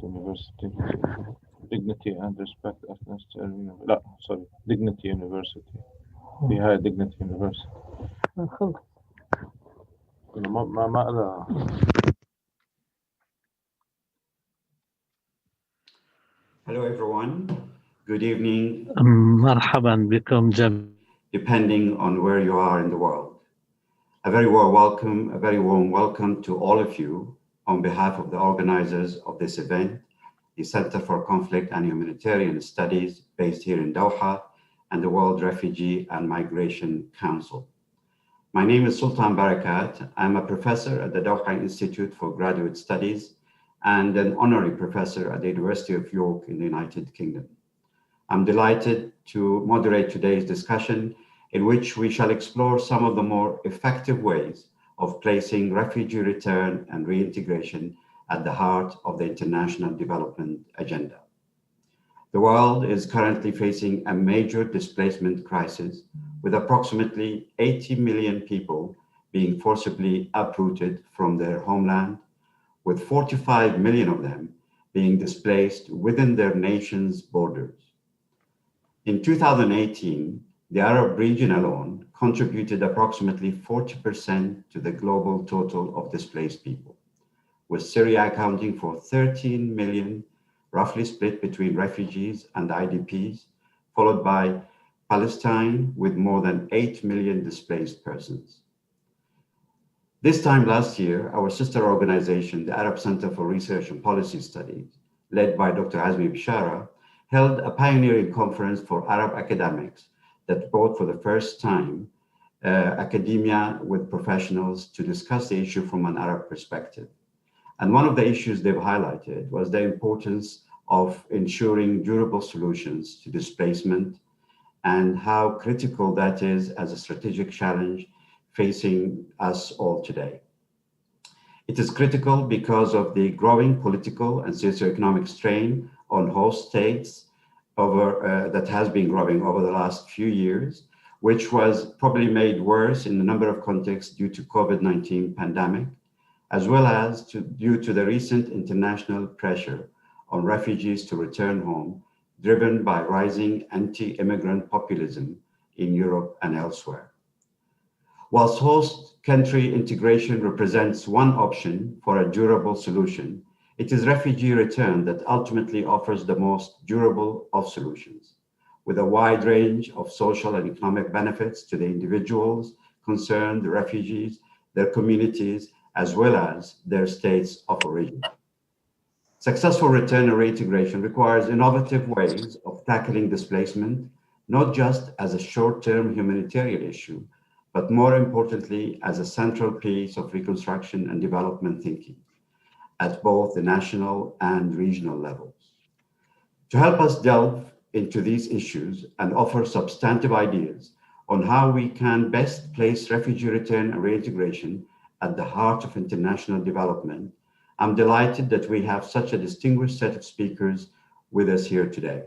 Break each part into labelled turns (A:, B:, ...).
A: University. Dignity and Respect Afghanistan. لا sorry, Dignity University. فيها Dignity University.
B: خلص.
A: ما أقدر.
C: Hello everyone. Good evening.
B: مرحبا بكم جميعا.
C: Depending on where you are in the world. A very warm welcome to all of you on behalf of the organizers of this event, the Center for Conflict and Humanitarian Studies based here in Doha, and the World Refugee and Migration Council. My name is Sultan Barakat. I'm a professor at the Doha Institute for Graduate Studies and an honorary professor at the University of York in the United Kingdom. I'm delighted to moderate today's discussion, in which we shall explore some of the more effective ways of placing refugee return and reintegration at the heart of the international development agenda. The world is currently facing a major displacement crisis, with approximately 80 million people being forcibly uprooted from their homeland, with 45 million of them being displaced within their nation's borders. In 2018, the Arab region alone contributed approximately 40% to the global total of displaced people, with Syria accounting for 13 million, roughly split between refugees and IDPs, followed by Palestine with more than 8 million displaced persons. This time last year, our sister organization, the Arab Center for Research and Policy Studies, led by Dr. Azmi Bishara, held a pioneering conference for Arab academics that brought for the first time academia with professionals to discuss the issue from an Arab perspective. And one of the issues they've highlighted was the importance of ensuring durable solutions to displacement and how critical that is as a strategic challenge facing us all today. It is critical because of the growing political and socioeconomic strain on host states that has been growing over the last few years, which was probably made worse in a number of contexts due to COVID-19 pandemic, as well as due to the recent international pressure on refugees to return home, driven by rising anti-immigrant populism in Europe and elsewhere. Whilst host country integration represents one option for a durable solution, it is refugee return that ultimately offers the most durable of solutions, with a wide range of social and economic benefits to the individuals concerned, the refugees, their communities, as well as their states of origin. Successful return and reintegration requires innovative ways of tackling displacement, not just as a short-term humanitarian issue, but more importantly, as a central piece of reconstruction and development thinking at both the national and regional levels. To help us delve into these issues and offer substantive ideas on how we can best place refugee return and reintegration at the heart of international development, I'm delighted that we have such a distinguished set of speakers with us here today.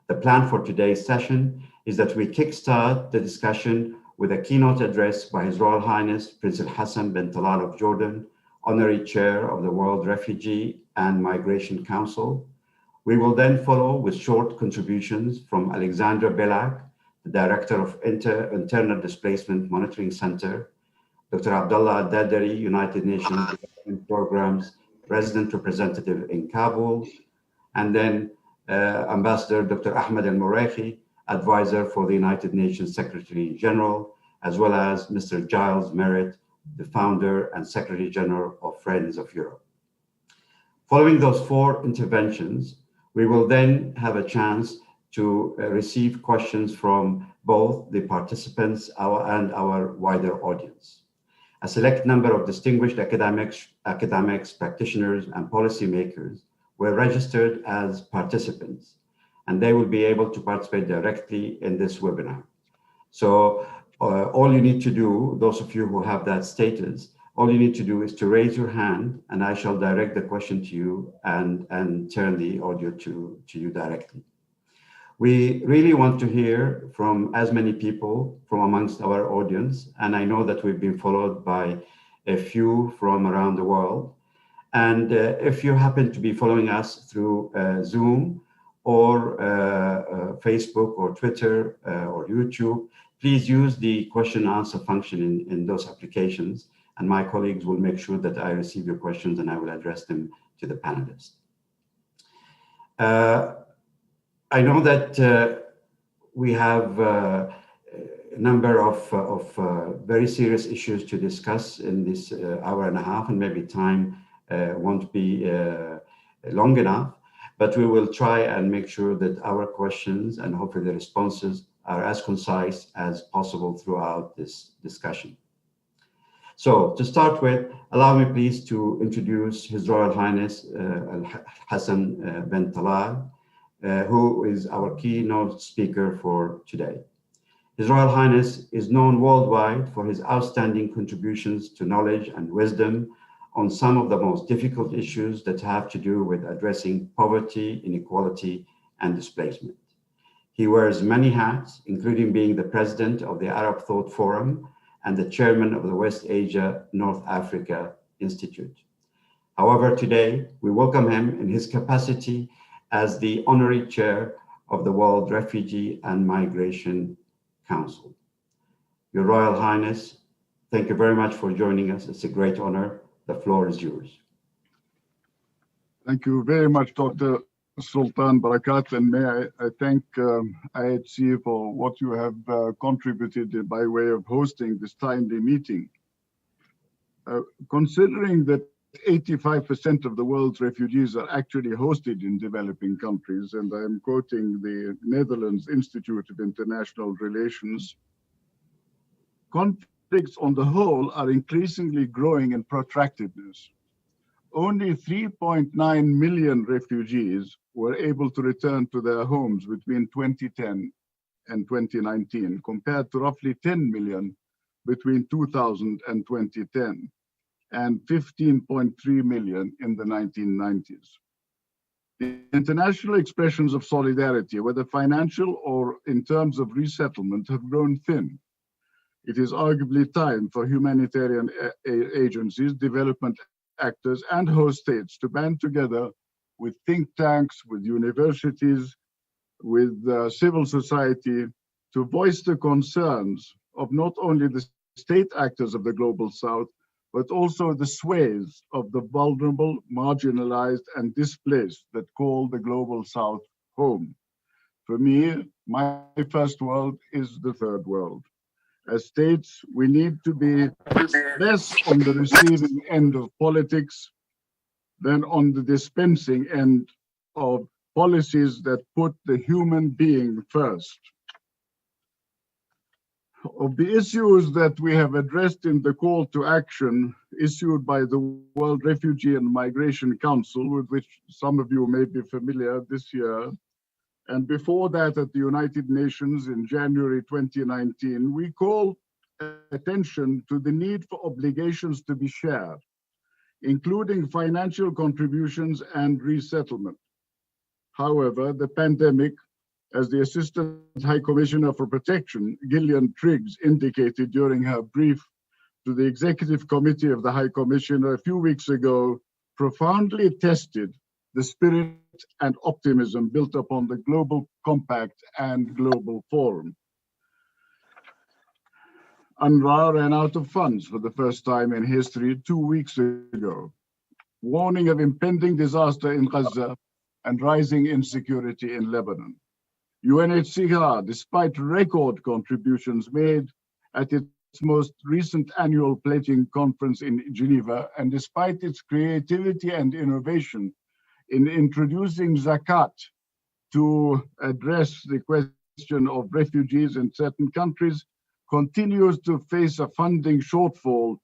C: The plan for today's session is that we kickstart the discussion with a keynote address by His Royal Highness Prince Hassan bin Talal of Jordan, Honorary Chair of the World Refugee and Migration Council. We will then follow with short contributions from Alexandra Bilak, the Director of Internal Displacement Monitoring Center, Dr. Abdullah Darderi, United Nations Development Programs Resident Representative in Kabul, and then Ambassador Dr. Ahmed Meraikhi, Advisor for the United Nations Secretary General, as well as Mr. Giles Merit, the founder and Secretary General of Friends of Europe. Following those four interventions, we will then have a chance to receive questions from both the participants and our wider audience. A select number of distinguished academics, practitioners, and policymakers were registered as participants, and they will be able to participate directly in this webinar. So all you need to do, those of you who have that status, all you need to do is to raise your hand, and I shall direct the question to you and turn the audio to you directly. We really want to hear from as many people from amongst our audience, and I know that we've been followed by a few from around the world. And if you happen to be following us through Zoom or Facebook or Twitter or YouTube, please use the question and answer function in those applications, and my colleagues will make sure that I receive your questions and I will address them to the panelists. I know that we have a number of very serious issues to discuss in this hour and a half, and maybe time won't be long enough, but we will try and make sure that our questions and hopefully the responses are as concise as possible throughout this discussion. So to start with, allow me please to introduce His Royal Highness Hassan bin Talal, who is our keynote speaker for today. His Royal Highness is known worldwide for his outstanding contributions to knowledge and wisdom on some of the most difficult issues that have to do with addressing poverty, inequality, and displacement. He wears many hats, including being the president of the Arab Thought Forum and the chairman of the West Asia North Africa Institute. However, today we welcome him in his capacity as the honorary chair of the World Refugee and Migration Council. Your Royal Highness, thank you very much for joining us. It's a great honor. The floor is yours.
D: Thank you very much, Dr. Sultan Barakat, and may I thank IHC for what you have contributed by way of hosting this timely meeting. Considering that 85% of the world's refugees are actually hosted in developing countries, and I'm quoting the Netherlands Institute of International Relations, conflicts on the whole are increasingly growing in protractedness. Only 3.9 million refugees were able to return to their homes between 2010 and 2019, compared to roughly 10 million between 2000 and 2010, and 15.3 million in the 1990s. The international expressions of solidarity, whether financial or in terms of resettlement, have grown thin. It is arguably time for humanitarian agencies, development actors, and host states to band together with think tanks, with universities, with civil society, to voice the concerns of not only the state actors of the Global South, but also the swathes of the vulnerable, marginalized, and displaced that call the Global South home. For me, my first world is the third world. As states, we need to be less on the receiving end of politics than on the dispensing end of policies that put the human being first. Of the issues that we have addressed in the call to action issued by the World Refugee and Migration Council, with which some of you may be familiar this year, and before that at the United Nations in January 2019, we call attention to the need for obligations to be shared, including financial contributions and resettlement. However, the pandemic, as the Assistant High Commissioner for Protection, Gillian Triggs, indicated during her brief to the Executive Committee of the High Commissioner a few weeks ago, profoundly tested the spirit and optimism built upon the Global Compact and Global Forum. UNRWA ran out of funds for the first time in history 2 weeks ago, warning of impending disaster in Gaza and rising insecurity in Lebanon. UNHCR, despite record contributions made at its most recent annual pledging conference in Geneva, and despite its creativity and innovation in introducing zakat to address the question of refugees in certain countries, continues to face a funding shortfall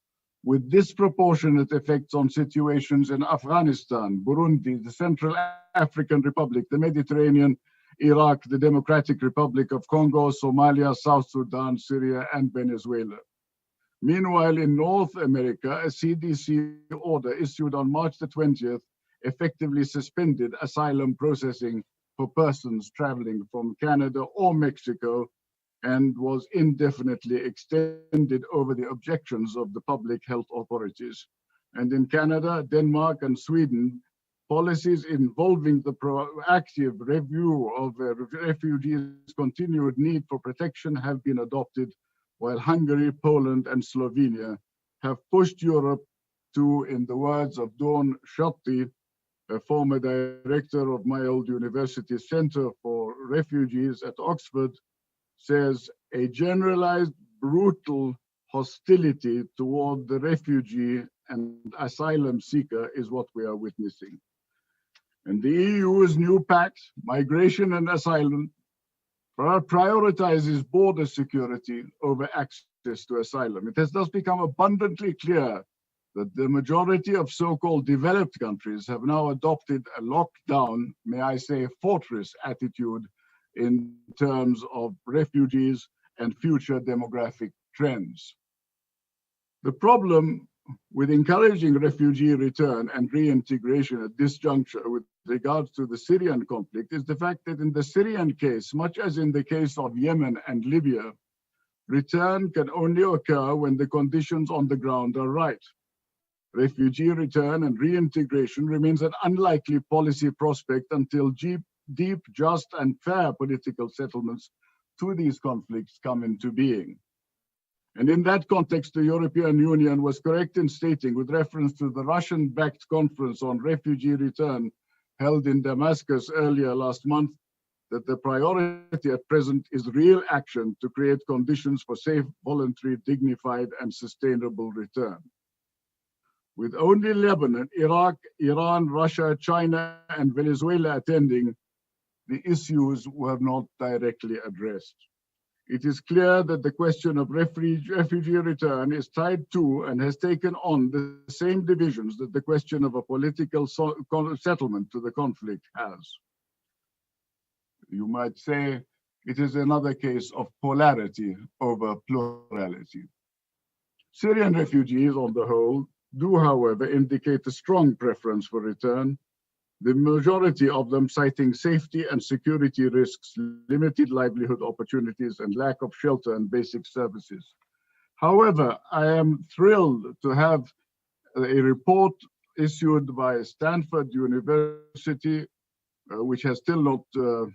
D: with disproportionate effects on situations in Afghanistan, Burundi, the Central African Republic, the Mediterranean, Iraq, the Democratic Republic of Congo, Somalia, South Sudan, Syria, and Venezuela. Meanwhile, in North America, a CDC order issued on March the 20th effectively suspended asylum processing for persons traveling from Canada or Mexico, and was indefinitely extended over the objections of the public health authorities. And in Canada, Denmark, and Sweden, policies involving the proactive review of refugees' continued need for protection have been adopted, while Hungary, Poland, and Slovenia have pushed Europe to, in the words of Dawn Schotti, a former director of my old university Center for Refugees at Oxford, says a generalized brutal hostility toward the refugee and asylum seeker is what we are witnessing. And the EU's new pact, migration and asylum, prioritizes border security over access to asylum. It has thus become abundantly clear that the majority of so-called developed countries have now adopted a lockdown, may I say, fortress attitude in terms of refugees and future demographic trends. The problem with encouraging refugee return and reintegration at this juncture with regards to the Syrian conflict is the fact that in the Syrian case, much as in the case of Yemen and Libya, return can only occur when the conditions on the ground are right. Refugee return and reintegration remains an unlikely policy prospect until deep, just, and fair political settlements to these conflicts come into being. And in that context, the European Union was correct in stating, with reference to the Russian-backed conference on refugee return held in Damascus earlier last month, that the priority at present is real action to create conditions for safe, voluntary, dignified, and sustainable return. With only Lebanon, Iraq, Iran, Russia, China, and Venezuela attending, the issues were not directly addressed. It is clear that the question of refugee return is tied to and has taken on the same divisions that the question of a political settlement to the conflict has. You might say it is another case of polarity over plurality. Syrian refugees, on the whole, do, however, indicate a strong preference for return, the majority of them citing safety and security risks, limited livelihood opportunities, and lack of shelter and basic services. However, I am thrilled to have a report issued by Stanford University, which has still not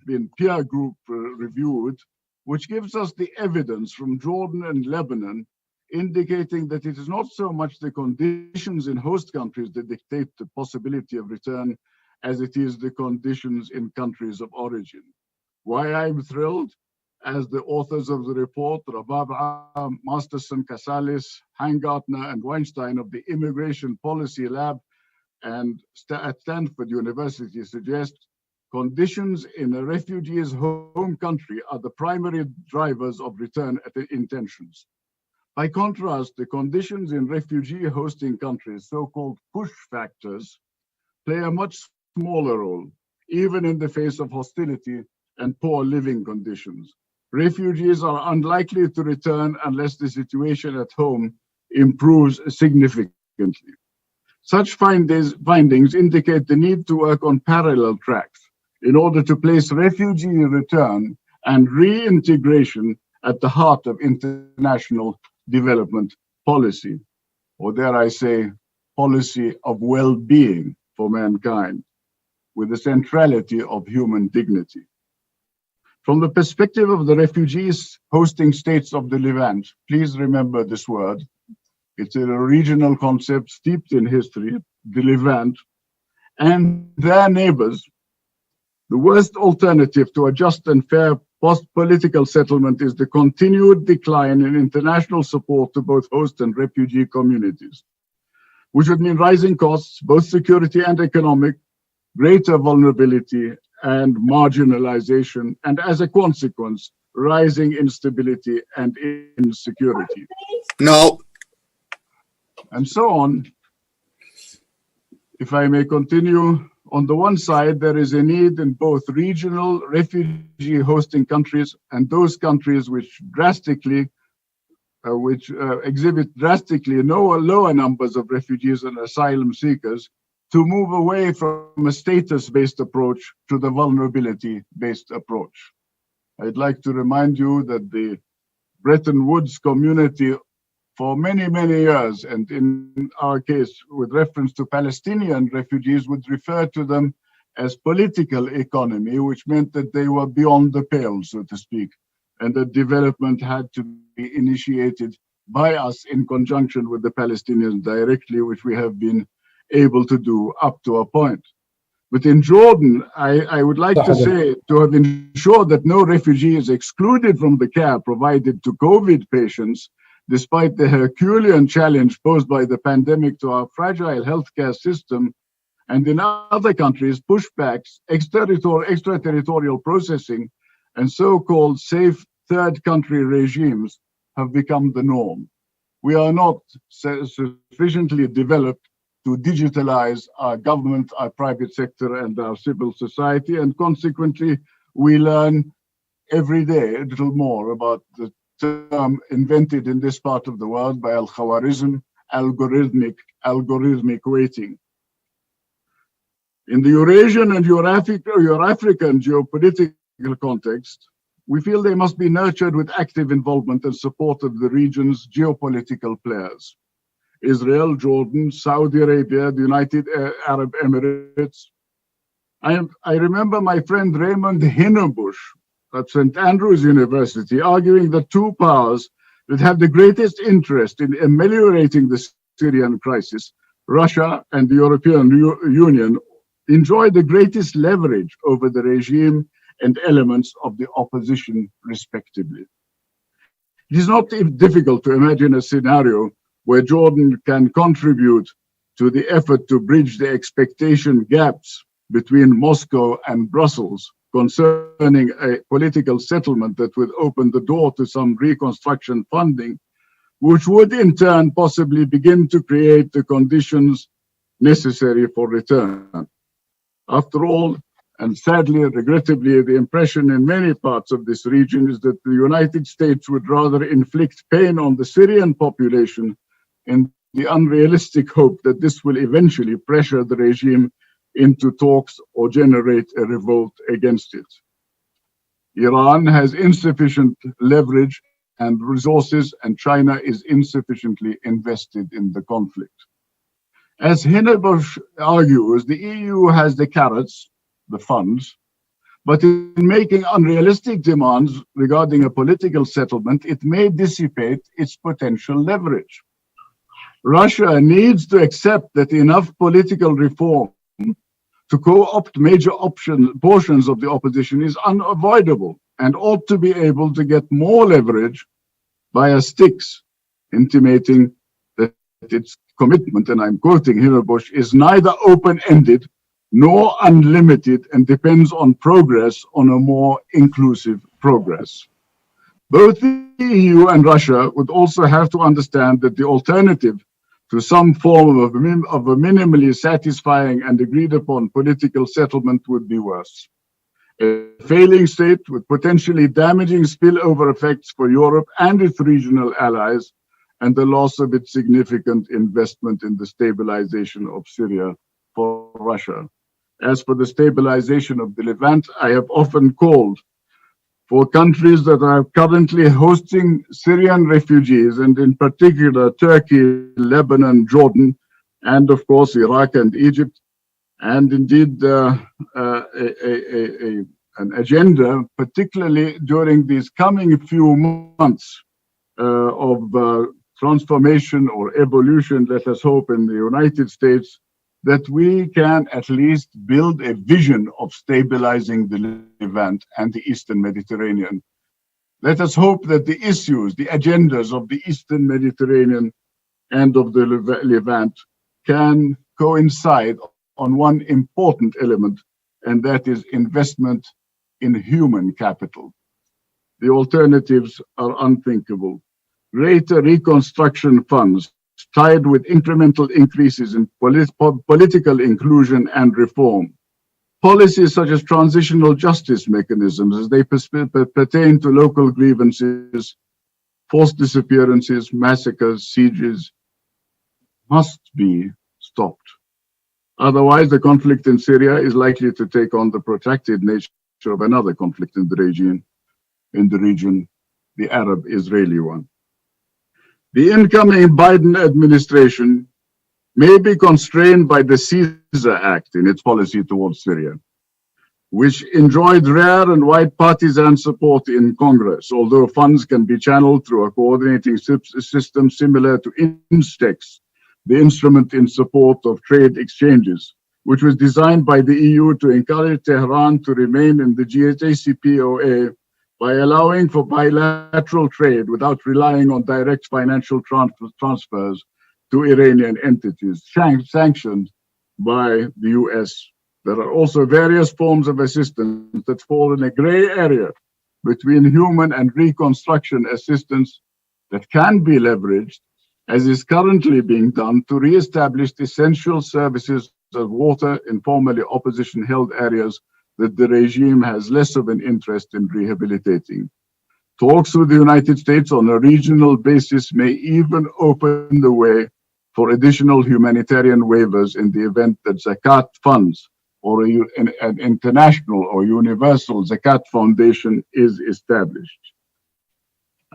D: been peer group reviewed, which gives us the evidence from Jordan and Lebanon indicating that it is not so much the conditions in host countries that dictate the possibility of return as it is the conditions in countries of origin. Why I'm thrilled? As the authors of the report, Rabab, Masterson, Casales, Hangartner, and Weinstein of the Immigration Policy Lab and at Stanford University suggest, conditions in a refugee's home country are the primary drivers of return intentions. By contrast, the conditions in refugee hosting countries, so-called push factors, play a much smaller role, even in the face of hostility and poor living conditions. Refugees are unlikely to return unless the situation at home improves significantly. Such findings indicate the need to work on parallel tracks in order to place refugee return and reintegration at the heart of international development policy, or dare I say, policy of well-being for mankind, with the centrality of human dignity. From the perspective of the refugees hosting states of the Levant, please remember this word. It's a regional concept steeped in history, the Levant, and their neighbors. The worst alternative to a just and fair post-political settlement is the continued decline in international support to both host and refugee communities, which would mean rising costs, both security and economic, greater vulnerability and marginalization, and as a consequence, rising instability and insecurity.
E: No.
D: And so on. If I may continue, on the one side, there is a need in both regional refugee hosting countries and those countries which exhibit drastically lower numbers of refugees and asylum seekers to move away from a status-based approach to the vulnerability-based approach. I'd like to remind you that the Bretton Woods Community for many, many years, and in our case, with reference to Palestinian refugees, would refer to them as political economy, which meant that they were beyond the pale, so to speak, and that development had to be initiated by us in conjunction with the Palestinians directly, which we have been able to do up to a point. But in Jordan, I would like to say, to have ensured that no refugee is excluded from the care provided to COVID patients, despite the Herculean challenge posed by the pandemic to our fragile healthcare system, and in other countries, pushbacks, extraterritorial processing, and so-called safe third country regimes have become the norm. We are not sufficiently developed to digitalize our government, our private sector, and our civil society, and consequently, we learn every day a little more about the term invented in this part of the world by Al-Khawarizm, algorithmic weighting. In the Eurasian and Euro-African geopolitical context, we feel they must be nurtured with active involvement and support of the region's geopolitical players. Israel, Jordan, Saudi Arabia, the United Arab Emirates. I remember my friend Raymond Hinnebusch at St. Andrews University arguing that two powers that have the greatest interest in ameliorating the Syrian crisis, Russia and the European Union, enjoy the greatest leverage over the regime and elements of the opposition, respectively. It is not difficult to imagine a scenario where Jordan can contribute to the effort to bridge the expectation gaps between Moscow and Brussels concerning a political settlement that would open the door to some reconstruction funding, which would in turn possibly begin to create the conditions necessary for return. After all, and sadly, regrettably, the impression in many parts of this region is that the United States would rather inflict pain on the Syrian population in the unrealistic hope that this will eventually pressure the regime into talks or generate a revolt against it. Iran has insufficient leverage and resources, and China is insufficiently invested in the conflict. As Hinnebusch argues, the EU has the carrots, the funds, but in making unrealistic demands regarding a political settlement, it may dissipate its potential leverage. Russia needs to accept that enough political reform to co-opt major portions of the opposition is unavoidable and ought to be able to get more leverage via sticks, intimating that its commitment, and I'm quoting Hinnebusch, is neither open-ended nor unlimited and depends on progress on a more inclusive progress. Both the EU and Russia would also have to understand that the alternative to some form of a minimally satisfying and agreed upon political settlement would be worse. A failing state with potentially damaging spillover effects for Europe and its regional allies, and the loss of its significant investment in the stabilization of Syria for Russia. As for the stabilization of the Levant, I have often called for countries that are currently hosting Syrian refugees, and in particular Turkey, Lebanon, Jordan, and of course Iraq and Egypt, and indeed an agenda, particularly during these coming few months of transformation or evolution, let us hope, in the United States, that we can at least build a vision of stabilizing the Levant and the Eastern Mediterranean. Let us hope that the issues, the agendas of the Eastern Mediterranean and of the Levant can coincide on one important element, and that is investment in human capital. The alternatives are unthinkable. Greater reconstruction funds tied with incremental increases in political inclusion and reform. Policies such as transitional justice mechanisms as they pertain to local grievances, forced disappearances, massacres, sieges, must be stopped. Otherwise, the conflict in Syria is likely to take on the protracted nature of another conflict in the region, the Arab-Israeli one. The incoming Biden administration may be constrained by the Caesar Act in its policy towards Syria, which enjoyed rare and wide partisan support in Congress, although funds can be channeled through a coordinating system similar to INSTEX, the instrument in support of trade exchanges, which was designed by the EU to encourage Tehran to remain in the JCPOA by allowing for bilateral trade without relying on direct financial transfers to Iranian entities, sanctioned by the US. There are also various forms of assistance that fall in a gray area between human and reconstruction assistance that can be leveraged, as is currently being done, to re-establish essential services of water in formerly opposition-held areas that the regime has less of an interest in rehabilitating. Talks with the United States on a regional basis may even open the way for additional humanitarian waivers in the event that Zakat funds or an international or universal Zakat foundation is established.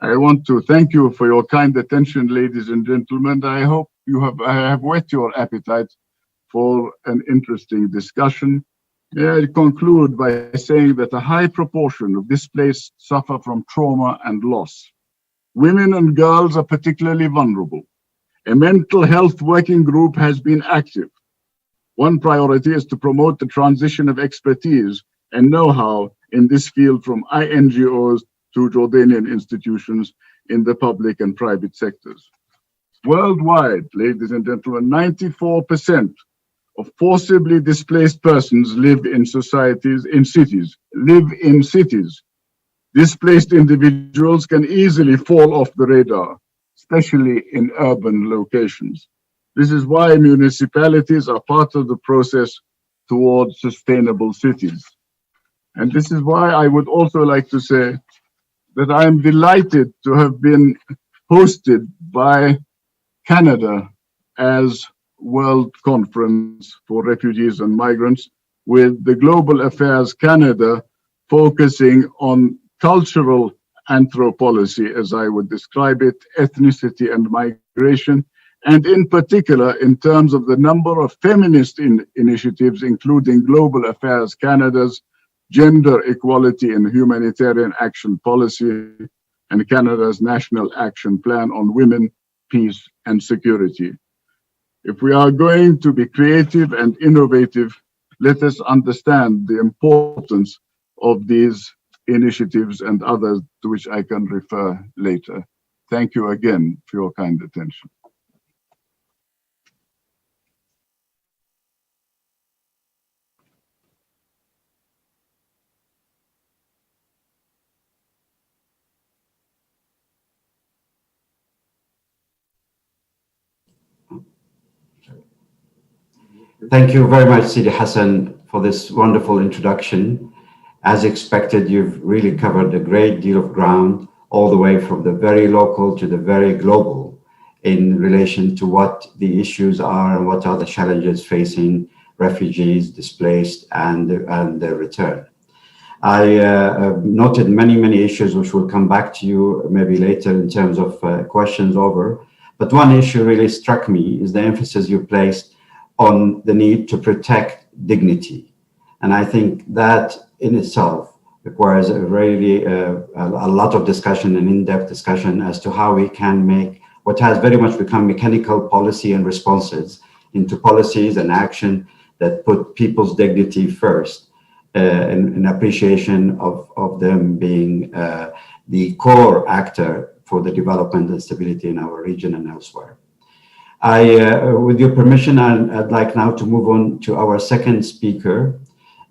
D: I want to thank you for your kind attention, ladies and gentlemen. I hope I have whet your appetite for an interesting discussion. I conclude by saying that a high proportion of displaced suffer from trauma and loss. Women and girls are particularly vulnerable. A mental health working group has been active. One priority is to promote the transition of expertise and know-how in this field from NGOs to Jordanian institutions in the public and private sectors. Worldwide, ladies and gentlemen, 94% of forcibly displaced persons live in cities. Displaced individuals can easily fall off the radar, especially in urban locations. This is why municipalities are part of the process towards sustainable cities. And this is why I would also like to say that I am delighted to have been hosted by Canada as World Conference for Refugees and Migrants, with the Global Affairs Canada focusing on cultural anthropology, as I would describe it, ethnicity and migration, and in particular in terms of the number of feminist initiatives, including Global Affairs Canada's Gender Equality and Humanitarian Action Policy and Canada's National Action Plan on Women, Peace and Security. If we are going to be creative and innovative, let us understand the importance of these initiatives and others to which I can refer later. Thank you again for your kind attention.
C: Thank you very much, Sidi Hassan, for this wonderful introduction. As expected, you've really covered a great deal of ground, all the way from the very local to the very global, in relation to what the issues are and what are the challenges facing refugees, displaced, and their return. I noted many issues which will come back to you maybe later in terms of questions over. But one issue really struck me is the emphasis you placed on the need to protect dignity. And I think that in itself requires a really a lot of discussion and in-depth discussion as to how we can make what has very much become mechanical policy and responses into policies and action that put people's dignity first, in appreciation of them being the core actor for the development and stability in our region and elsewhere. With your permission, I'd like now to move on to our second speaker,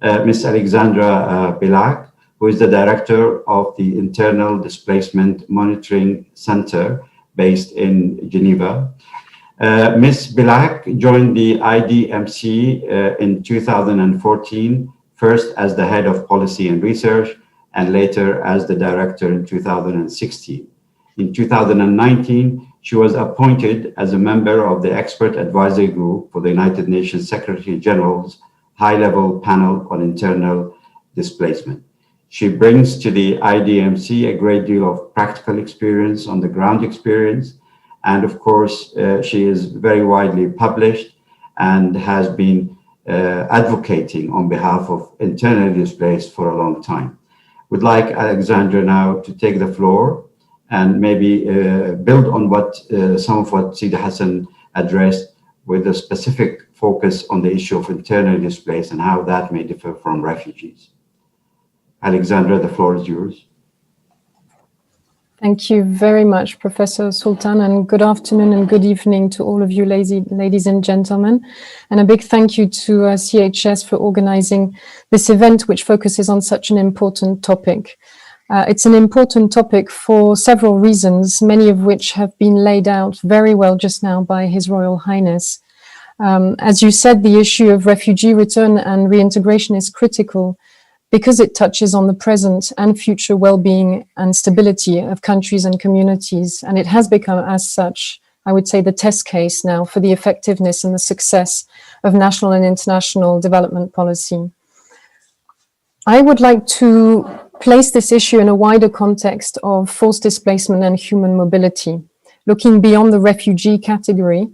C: Ms. Alexandra Bilak, who is the director of the Internal Displacement Monitoring Center based in Geneva. Ms. Bilak joined the IDMC in 2014, first as the head of policy and research, and later as the director in 2016. In 2019, she was appointed as a member of the Expert Advisory Group for the United Nations Secretary General's high-level panel on internal displacement. She brings to the IDMC a great deal of practical experience, on the ground experience, And of course, she is very widely published and has been advocating on behalf of internally displaced for a long time. Would like Alexandra now to take the floor and maybe build on what some of what Sidi Hassan addressed, with a specific focus on the issue of internally displaced and how that may differ from refugees. Alexandra, the floor is yours.
E: Thank you very much, Professor Sultan, and good afternoon and good evening to all of you ladies and gentlemen. And a big thank you to CHS for organizing this event, which focuses on such an important topic. It's an important topic for several reasons, many of which have been laid out very well just now by His Royal Highness. As you said, the issue of refugee return and reintegration is critical because it touches on the present and future well-being and stability of countries and communities. And it has become, as such, I would say, the test case now for the effectiveness and the success of national and international development policy. I would like to place this issue in a wider context of forced displacement and human mobility, looking beyond the refugee category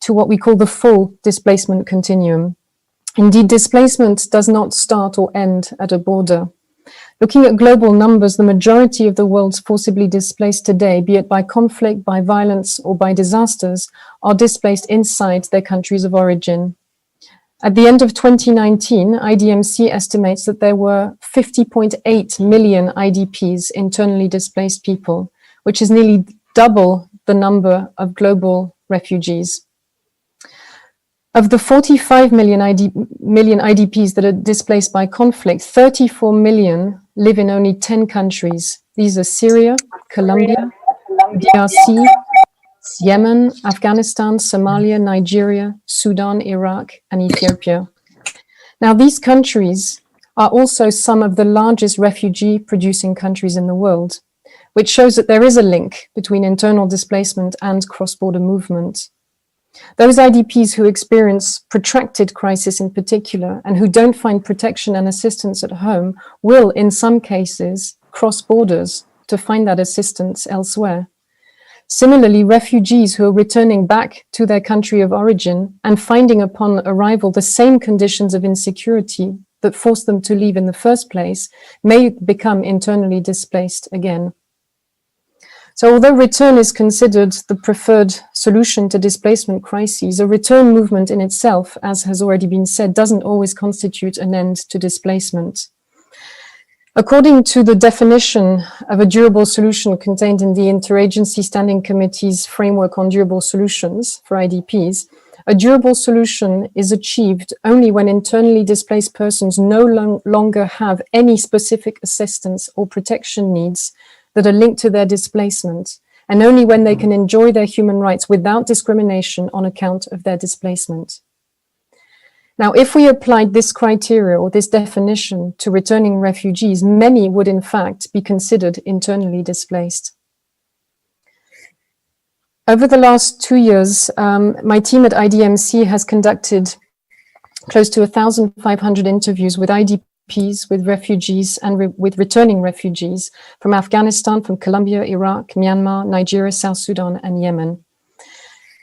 E: to what we call the full displacement continuum. Indeed, displacement does not start or end at a border. Looking at global numbers, the majority of the world's forcibly displaced today, be it by conflict, by violence, or by disasters, are displaced inside their countries of origin. At the end of 2019, IDMC estimates that there were 50.8 million IDPs, internally displaced people, which is nearly double the number of global refugees. Of the 45 million IDPs that are displaced by conflict, 34 million live in only 10 countries. These are Syria, Colombia, DRC, Yemen, Afghanistan, Somalia, Nigeria, Sudan, Iraq, and Ethiopia. Now, these countries are also some of the largest refugee-producing countries in the world, which shows that there is a link between internal displacement and cross-border movement. Those IDPs who experience protracted crisis in particular and who don't find protection and assistance at home will, in some cases, cross borders to find that assistance elsewhere. Similarly, refugees who are returning back to their country of origin and finding upon arrival the same conditions of insecurity that forced them to leave in the first place may become internally displaced again. So although return is considered the preferred solution to displacement crises, a return movement in itself, as has already been said, doesn't always constitute an end to displacement. According to the definition of a durable solution contained in the Interagency Standing Committee's framework on durable solutions for IDPs, a durable solution is achieved only when internally displaced persons no longer have any specific assistance or protection needs that are linked to their displacement, and only when they can enjoy their human rights without discrimination on account of their displacement. Now, if we applied this criteria or this definition to returning refugees, many would in fact be considered internally displaced. Over the last 2 years, my team at IDMC has conducted close to 1,500 interviews with IDPs, with refugees, and with returning refugees from Afghanistan, from Colombia, Iraq, Myanmar, Nigeria, South Sudan, and Yemen.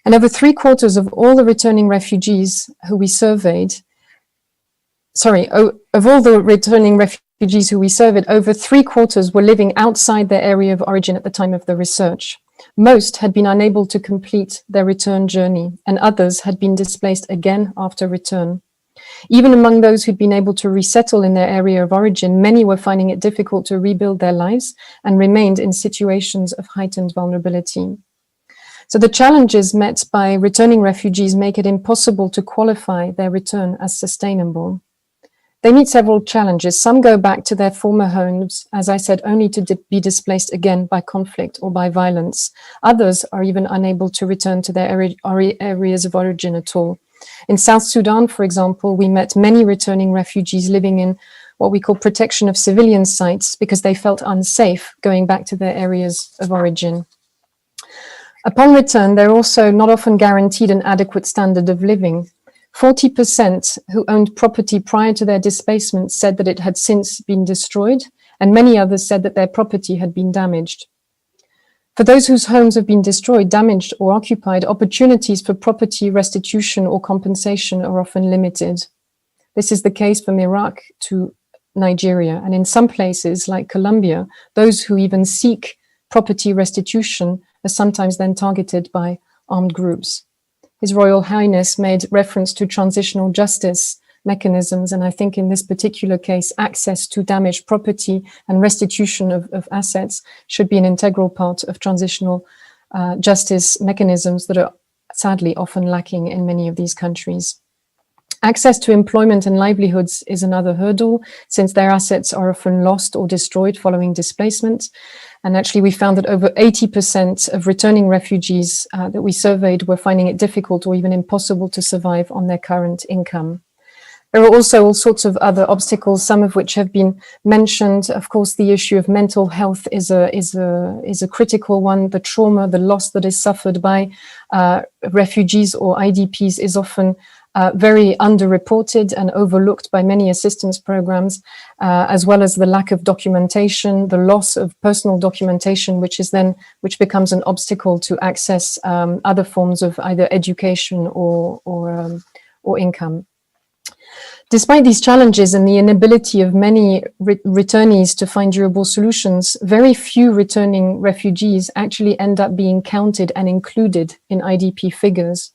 E: And over 3/4 of all the returning refugees who we surveyed, of all the returning refugees who we surveyed, over 3/4 were living outside their area of origin at the time of the research. Most had been unable to complete their return journey, and others had been displaced again after return. Even among those who'd been able to resettle in their area of origin, many were finding it difficult to rebuild their lives and remained in situations of heightened vulnerability. So the challenges met by returning refugees make it impossible to qualify their return as sustainable. They meet several challenges. Some go back to their former homes, as I said, only to be displaced again by conflict or by violence. Others are even unable to return to their areas of origin at all. In South Sudan, for example, we met many returning refugees living in what we call protection of civilian sites because they felt unsafe going back to their areas of origin. Upon return, they're also not often guaranteed an adequate standard of living. 40% who owned property prior to their displacement said that it had since been destroyed, and many others said that their property had been damaged. For those whose homes have been destroyed, damaged, or occupied, opportunities for property restitution or compensation are often limited. This is the case from Iraq to Nigeria, and in some places, like Colombia, those who even seek property restitution are sometimes then targeted by armed groups. His Royal Highness made reference to transitional justice mechanisms, and I think in this particular case, access to damaged property and restitution of assets should be an integral part of transitional justice mechanisms that are sadly often lacking in many of these countries. Access to employment and livelihoods is another hurdle, since their assets are often lost or destroyed following displacement. And actually, we found that over 80% of returning refugees that we surveyed were finding it difficult or even impossible to survive on their current income. There are also all sorts of other obstacles, some of which have been mentioned. Of course, the issue of mental health is a critical one. The trauma, the loss that is suffered by refugees or IDPs is often very underreported and overlooked by many assistance programs, as well as the lack of documentation, the loss of personal documentation, which becomes an obstacle to access other forms of either education or income. Despite these challenges and the inability of many returnees to find durable solutions, very few returning refugees actually end up being counted and included in IDP figures.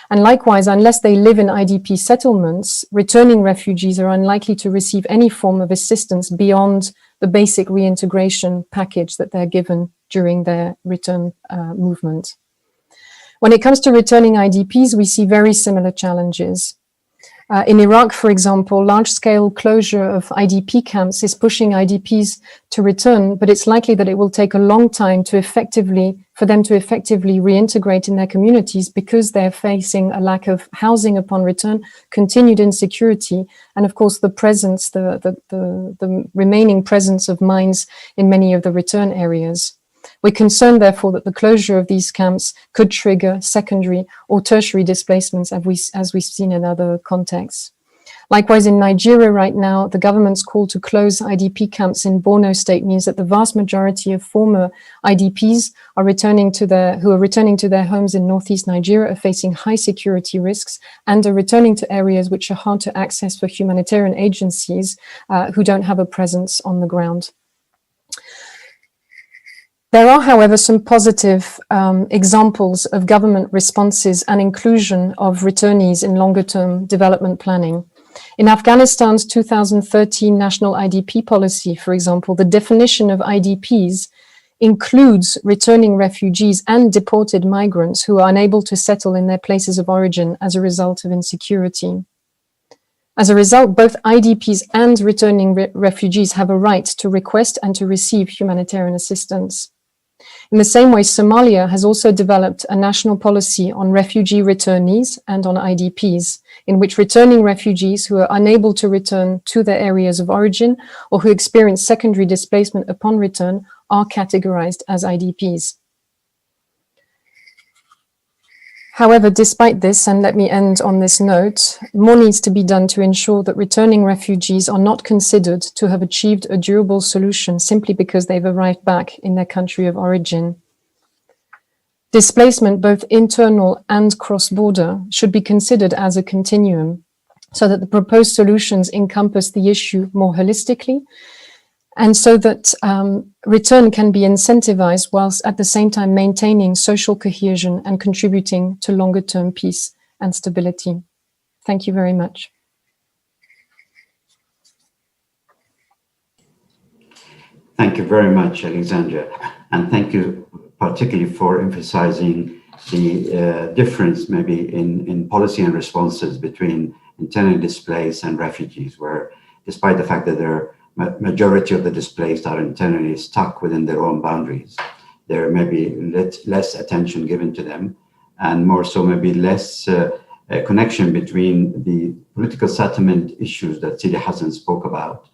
E: And likewise, unless they live in IDP settlements, returning refugees are unlikely to receive any form of assistance beyond the basic reintegration package that they're given during their return movement. When it comes to returning IDPs, we see very similar challenges. In Iraq, for example, large-scale closure of IDP camps is pushing IDPs to return, but it's likely that it will take a long time for them to effectively reintegrate in their communities because they're facing a lack of housing upon return, continued insecurity, and of course the presence, the remaining presence of mines in many of the return areas. We're concerned, therefore, that the closure of these camps could trigger secondary or tertiary displacements, as we've seen in other contexts. Likewise, in Nigeria right now, the government's call to close IDP camps in Borno State means that the vast majority of former IDPs who are returning to their homes in northeast Nigeria are facing high security risks and are returning to areas which are hard to access for humanitarian agencies who don't have a presence on the ground. There are, however, some positive examples of government responses and inclusion of returnees in longer-term development planning. In Afghanistan's 2013 national IDP policy, for example, the definition of IDPs includes returning refugees and deported migrants who are unable to settle in their places of origin as a result of insecurity. As a result, both IDPs and returning refugees have a right to request and to receive humanitarian assistance. In the same way, Somalia has also developed a national policy on refugee returnees and on IDPs, in which returning refugees who are unable to return to their areas of origin or who experience secondary displacement upon return are categorized as IDPs. However, despite this, and let me end on this note, more needs to be done to ensure that returning refugees are not considered to have achieved a durable solution simply because they've arrived back in their country of origin. Displacement, both internal and cross-border, should be considered as a continuum so that the proposed solutions encompass the issue more holistically and so that return can be incentivized whilst at the same time maintaining social cohesion and contributing to longer-term peace and stability. Thank you very much.
C: Thank you very much, Alexandra, and thank you particularly for emphasizing the difference maybe in policy and responses between internally displaced and refugees, where despite the fact that there majority of the displaced are internally stuck within their own boundaries, there may be less attention given to them, and more so maybe less connection between the political settlement issues that Sidi Hassan spoke about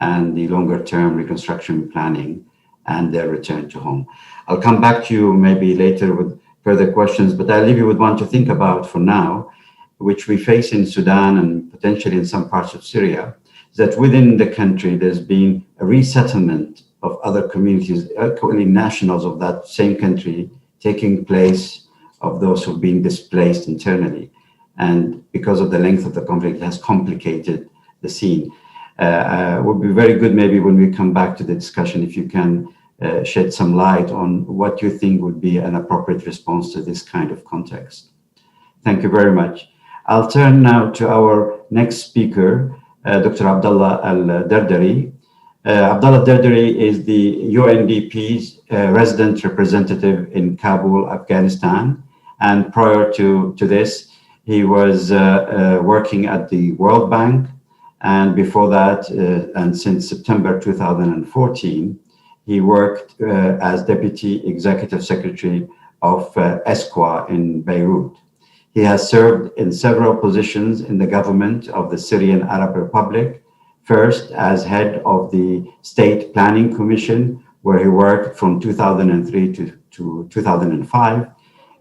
C: and the longer term reconstruction planning and their return to home. I'll come back to you maybe later with further questions, but I'll leave you with one to think about for now, which we face in Sudan and potentially in some parts of Syria, that within the country, there's been a resettlement of other communities, equally nationals of that same country, taking place of those who've been displaced internally. And because of the length of the conflict, it has complicated the scene. It would be very good maybe when we come back to the discussion, if you can shed some light on what you think would be an appropriate response to this kind of context. Thank you very much. I'll turn now to our next speaker, Dr. Abdallah Al-Dardari. Abdullah Darderi is the UNDP's resident representative in Kabul, Afghanistan. And prior to this, he was working at the World Bank. And before that, and since September 2014, he worked as Deputy Executive Secretary of ESCWA in Beirut. He has served in several positions in the government of the Syrian Arab Republic, first as head of the State Planning Commission, where he worked from 2003 to 2005.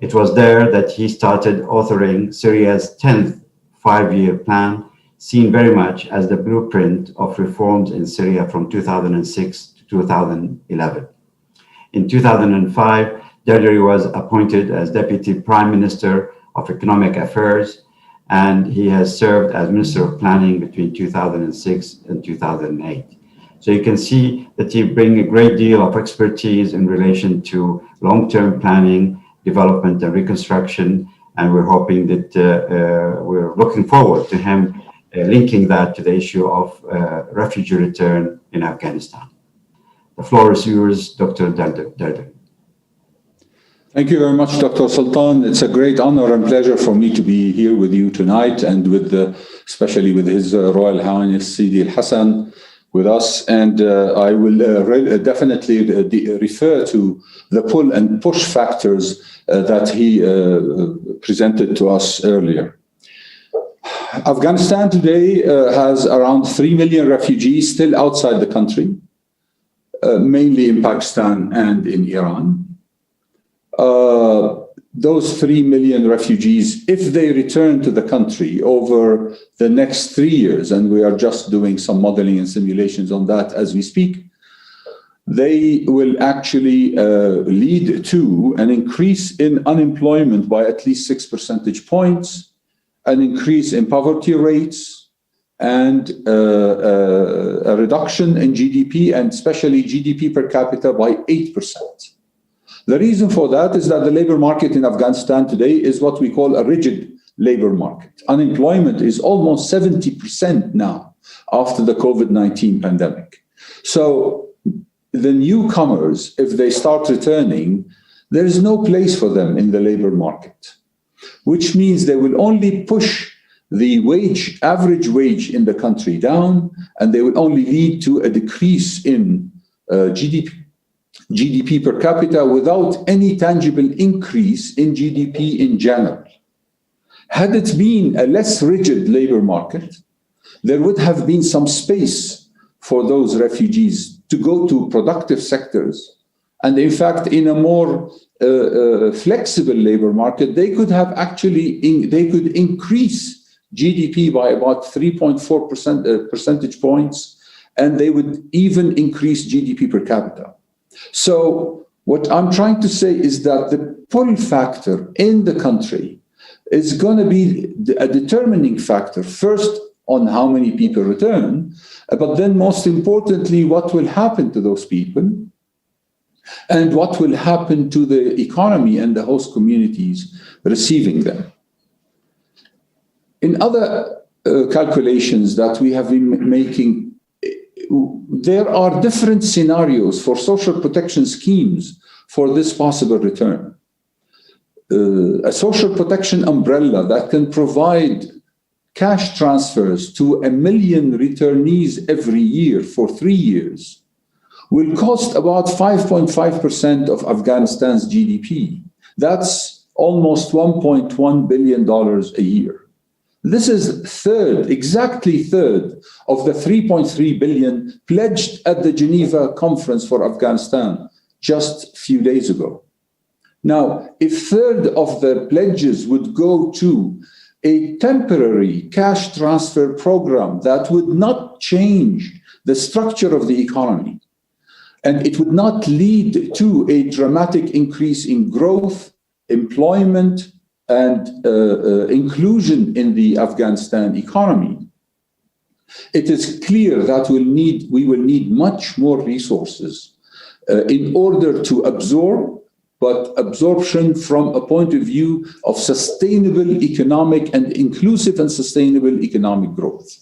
C: It was there that he started authoring Syria's 10th five-year plan, seen very much as the blueprint of reforms in Syria from 2006 to 2011. In 2005, Dardari was appointed as Deputy Prime Minister of Economic Affairs, and he has served as Minister of Planning between 2006 and 2008. So you can see that he brings a great deal of expertise in relation to long-term planning, development and reconstruction, and we're hoping that we're looking forward to him linking that to the issue of refugee return in Afghanistan. The floor is yours, Dr. Dardari.
F: Thank you very much, Dr. Sultan. It's a great honor and pleasure for me to be here with you tonight, and with especially with His Royal Highness Sidi Hassan with us. And I will definitely refer to the pull and push factors that he presented to us earlier. Afghanistan today has around 3 million refugees still outside the country, mainly in Pakistan and in Iran. Those 3 million refugees, if they return to the country over the next 3 years, and we are just doing some modeling and simulations on that as we speak, they will actually lead to an increase in unemployment by at least 6 percentage points, an increase in poverty rates, and a reduction in GDP, and especially GDP per capita, by 8%. The reason for that is that the labor market in Afghanistan today is what we call a rigid labor market. Unemployment is almost 70% now after the COVID-19 pandemic. So the newcomers, if they start returning, there is no place for them in the labor market, which means they will only push the average wage in the country down, and they will only lead to a decrease in GDP per capita without any tangible increase in GDP in general. Had it been a less rigid labor market, there would have been some space for those refugees to go to productive sectors. And in fact, in a more flexible labor market, they could have they could increase GDP by about 3.4 percentage points, and they would even increase GDP per capita. So what I'm trying to say is that the pull factor in the country is going to be a determining factor, first on how many people return, but then most importantly, what will happen to those people and what will happen to the economy and the host communities receiving them. In other calculations that we have been making, there are different scenarios for social protection schemes for this possible return. A social protection umbrella that can provide cash transfers to 1 million returnees every year for 3 years will cost about 5.5% of Afghanistan's GDP. That's almost $1.1 billion a year. This is exactly third of the 3.3 billion pledged at the Geneva Conference for Afghanistan just a few days ago. Now, if third of the pledges would go to a temporary cash transfer program that would not change the structure of the economy, And it would not lead to a dramatic increase in growth, employment, and inclusion in the Afghanistan economy. It is clear that we will need much more resources in order to absorb, but absorption from a point of view of sustainable economic and inclusive and sustainable economic growth.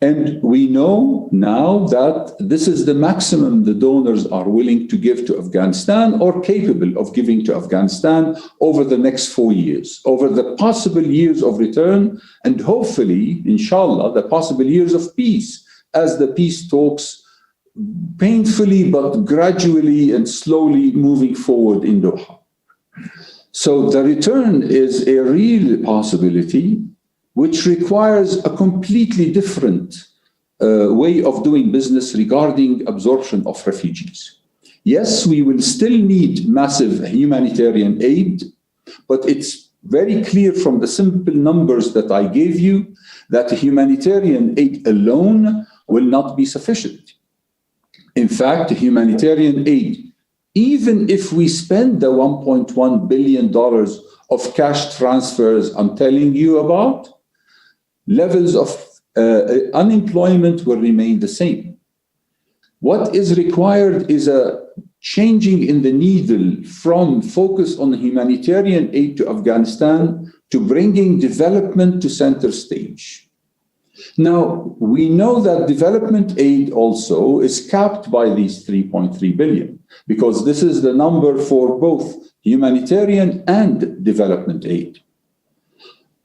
F: And we know now that this is the maximum the donors are willing to give to Afghanistan or capable of giving to Afghanistan over the next 4 years, over the possible years of return, and hopefully, inshallah, the possible years of peace, as the peace talks painfully but gradually and slowly moving forward in Doha. So the return is a real possibility, which requires a completely different way of doing business regarding absorption of refugees. Yes, we will still need massive humanitarian aid, but it's very clear from the simple numbers that I gave you that humanitarian aid alone will not be sufficient. In fact, humanitarian aid, even if we spend the $1.1 billion of cash transfers I'm telling you about, levels of unemployment will remain the same. What is required is a changing in the needle from focus on humanitarian aid to Afghanistan to bringing development to center stage. Now, we know that development aid also is capped by these 3.3 billion, because this is the number for both humanitarian and development aid.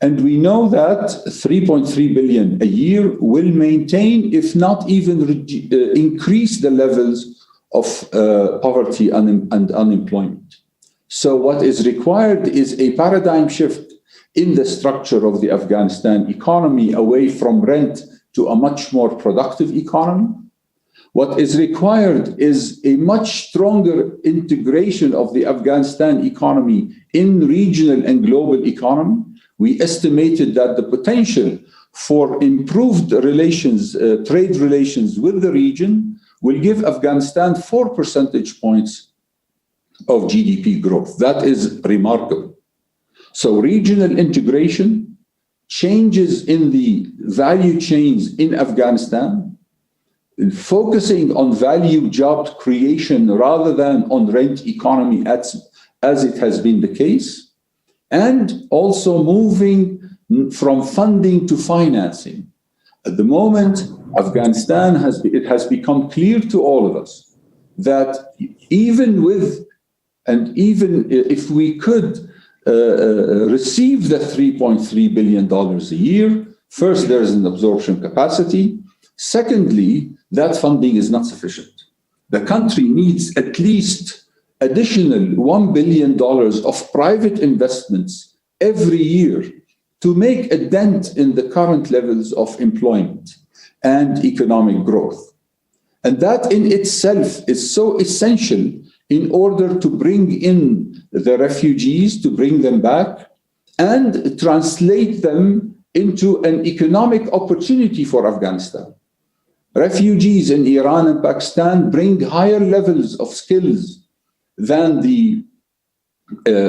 F: And we know that 3.3 billion a year will maintain, if not even increase the levels of poverty and unemployment. So what is required is a paradigm shift in the structure of the Afghanistan economy away from rent to a much more productive economy. What is required is a much stronger integration of the Afghanistan economy in regional and global economy. We estimated that the potential for improved relations, trade relations with the region will give Afghanistan 4 percentage points of GDP growth. That is remarkable. So regional integration, changes in the value chains in Afghanistan, focusing on value job creation rather than on rent economy as it has been the case, and also moving from funding to financing. At the moment, Afghanistan has become clear to all of us that even if we could receive the $3.3 billion a year, first, there is an absorption capacity. Secondly, that funding is not sufficient. The country needs at least additional $1 billion of private investments every year to make a dent in the current levels of employment and economic growth. And that in itself is so essential in order to bring in the refugees, to bring them back, and translate them into an economic opportunity for Afghanistan. Refugees in Iran and Pakistan bring higher levels of skills than the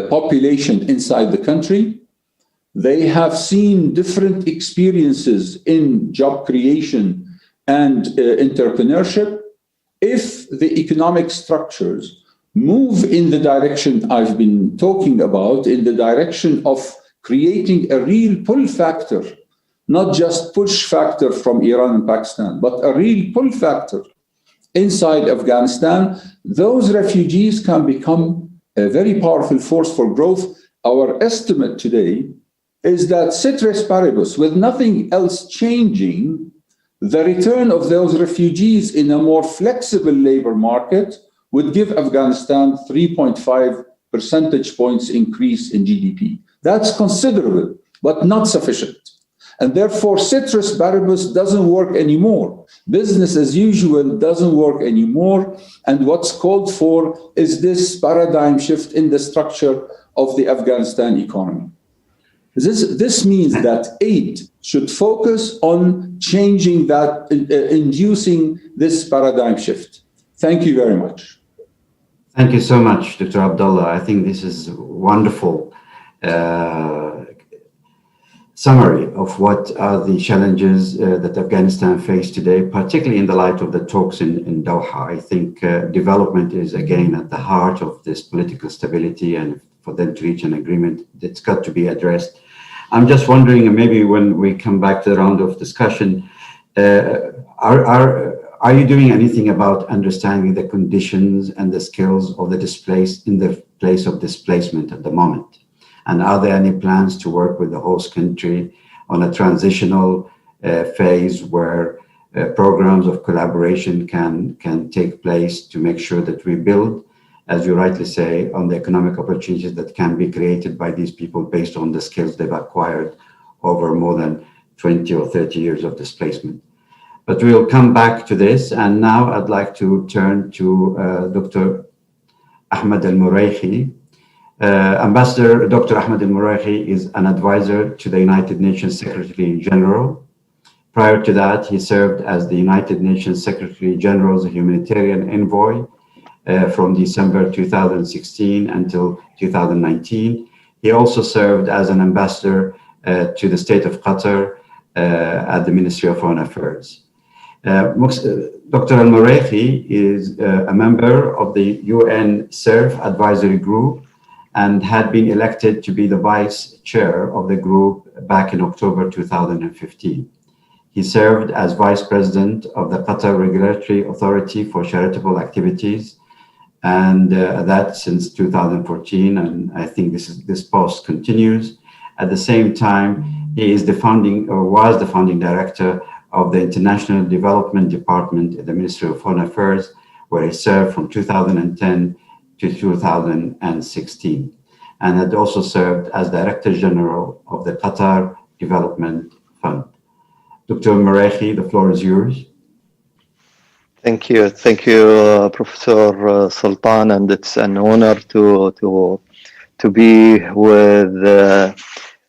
F: population inside the country. They have seen different experiences in job creation and entrepreneurship. If the economic structures move in the direction I've been talking about, in the direction of creating a real pull factor, not just push factor from Iran and Pakistan, but a real pull factor inside Afghanistan, those refugees can become a very powerful force for growth. Our estimate today is that ceteris paribus, with nothing else changing, the return of those refugees in a more flexible labor market would give Afghanistan 3.5 percentage points increase in GDP. That's considerable, but not sufficient. And therefore, ceteris paribus doesn't work anymore. Business as usual doesn't work anymore. And what's called for is this paradigm shift in the structure of the Afghanistan economy. This means that aid should focus on changing that, inducing this paradigm shift. Thank you very much.
C: Thank you so much, Dr. Abdullah. I think this is wonderful summary of what are the challenges that Afghanistan face today, particularly in the light of the talks in Doha. I think development is again at the heart of this political stability, and for them to reach an agreement, it's got to be addressed. I'm just wondering, maybe when we come back to the round of discussion, are you doing anything about understanding the conditions and the skills of the displaced in the place of displacement at the moment? And are there any plans to work with the host country on a transitional phase where programs of collaboration can take place to make sure that we build, as you rightly say, on the economic opportunities that can be created by these people based on the skills they've acquired over more than 20 or 30 years of displacement? But we'll come back to this. And now I'd like to turn to Dr. Ahmed al-Meraikhi. Ambassador Dr. Ahmed al-Meraikhi is an advisor to the United Nations Secretary General. Prior to that, he served as the United Nations Secretary General's Humanitarian Envoy from December 2016 until 2019. He also served as an ambassador to the State of Qatar at the Ministry of Foreign Affairs. Dr. al-Meraikhi is a member of the UN SERF Advisory Group and had been elected to be the vice chair of the group back in October 2015. He served as vice president of the Qatar Regulatory Authority for Charitable Activities, and that since 2014, and I think this post continues. At the same time, he is the founding, or was the founding director of the International Development Department at the Ministry of Foreign Affairs, where he served from 2010 to 2016, and had also served as Director General of the Qatar Development Fund. Dr. Meraikhi, the floor is yours.
G: Thank you, Professor Sultan, and it's an honor to be with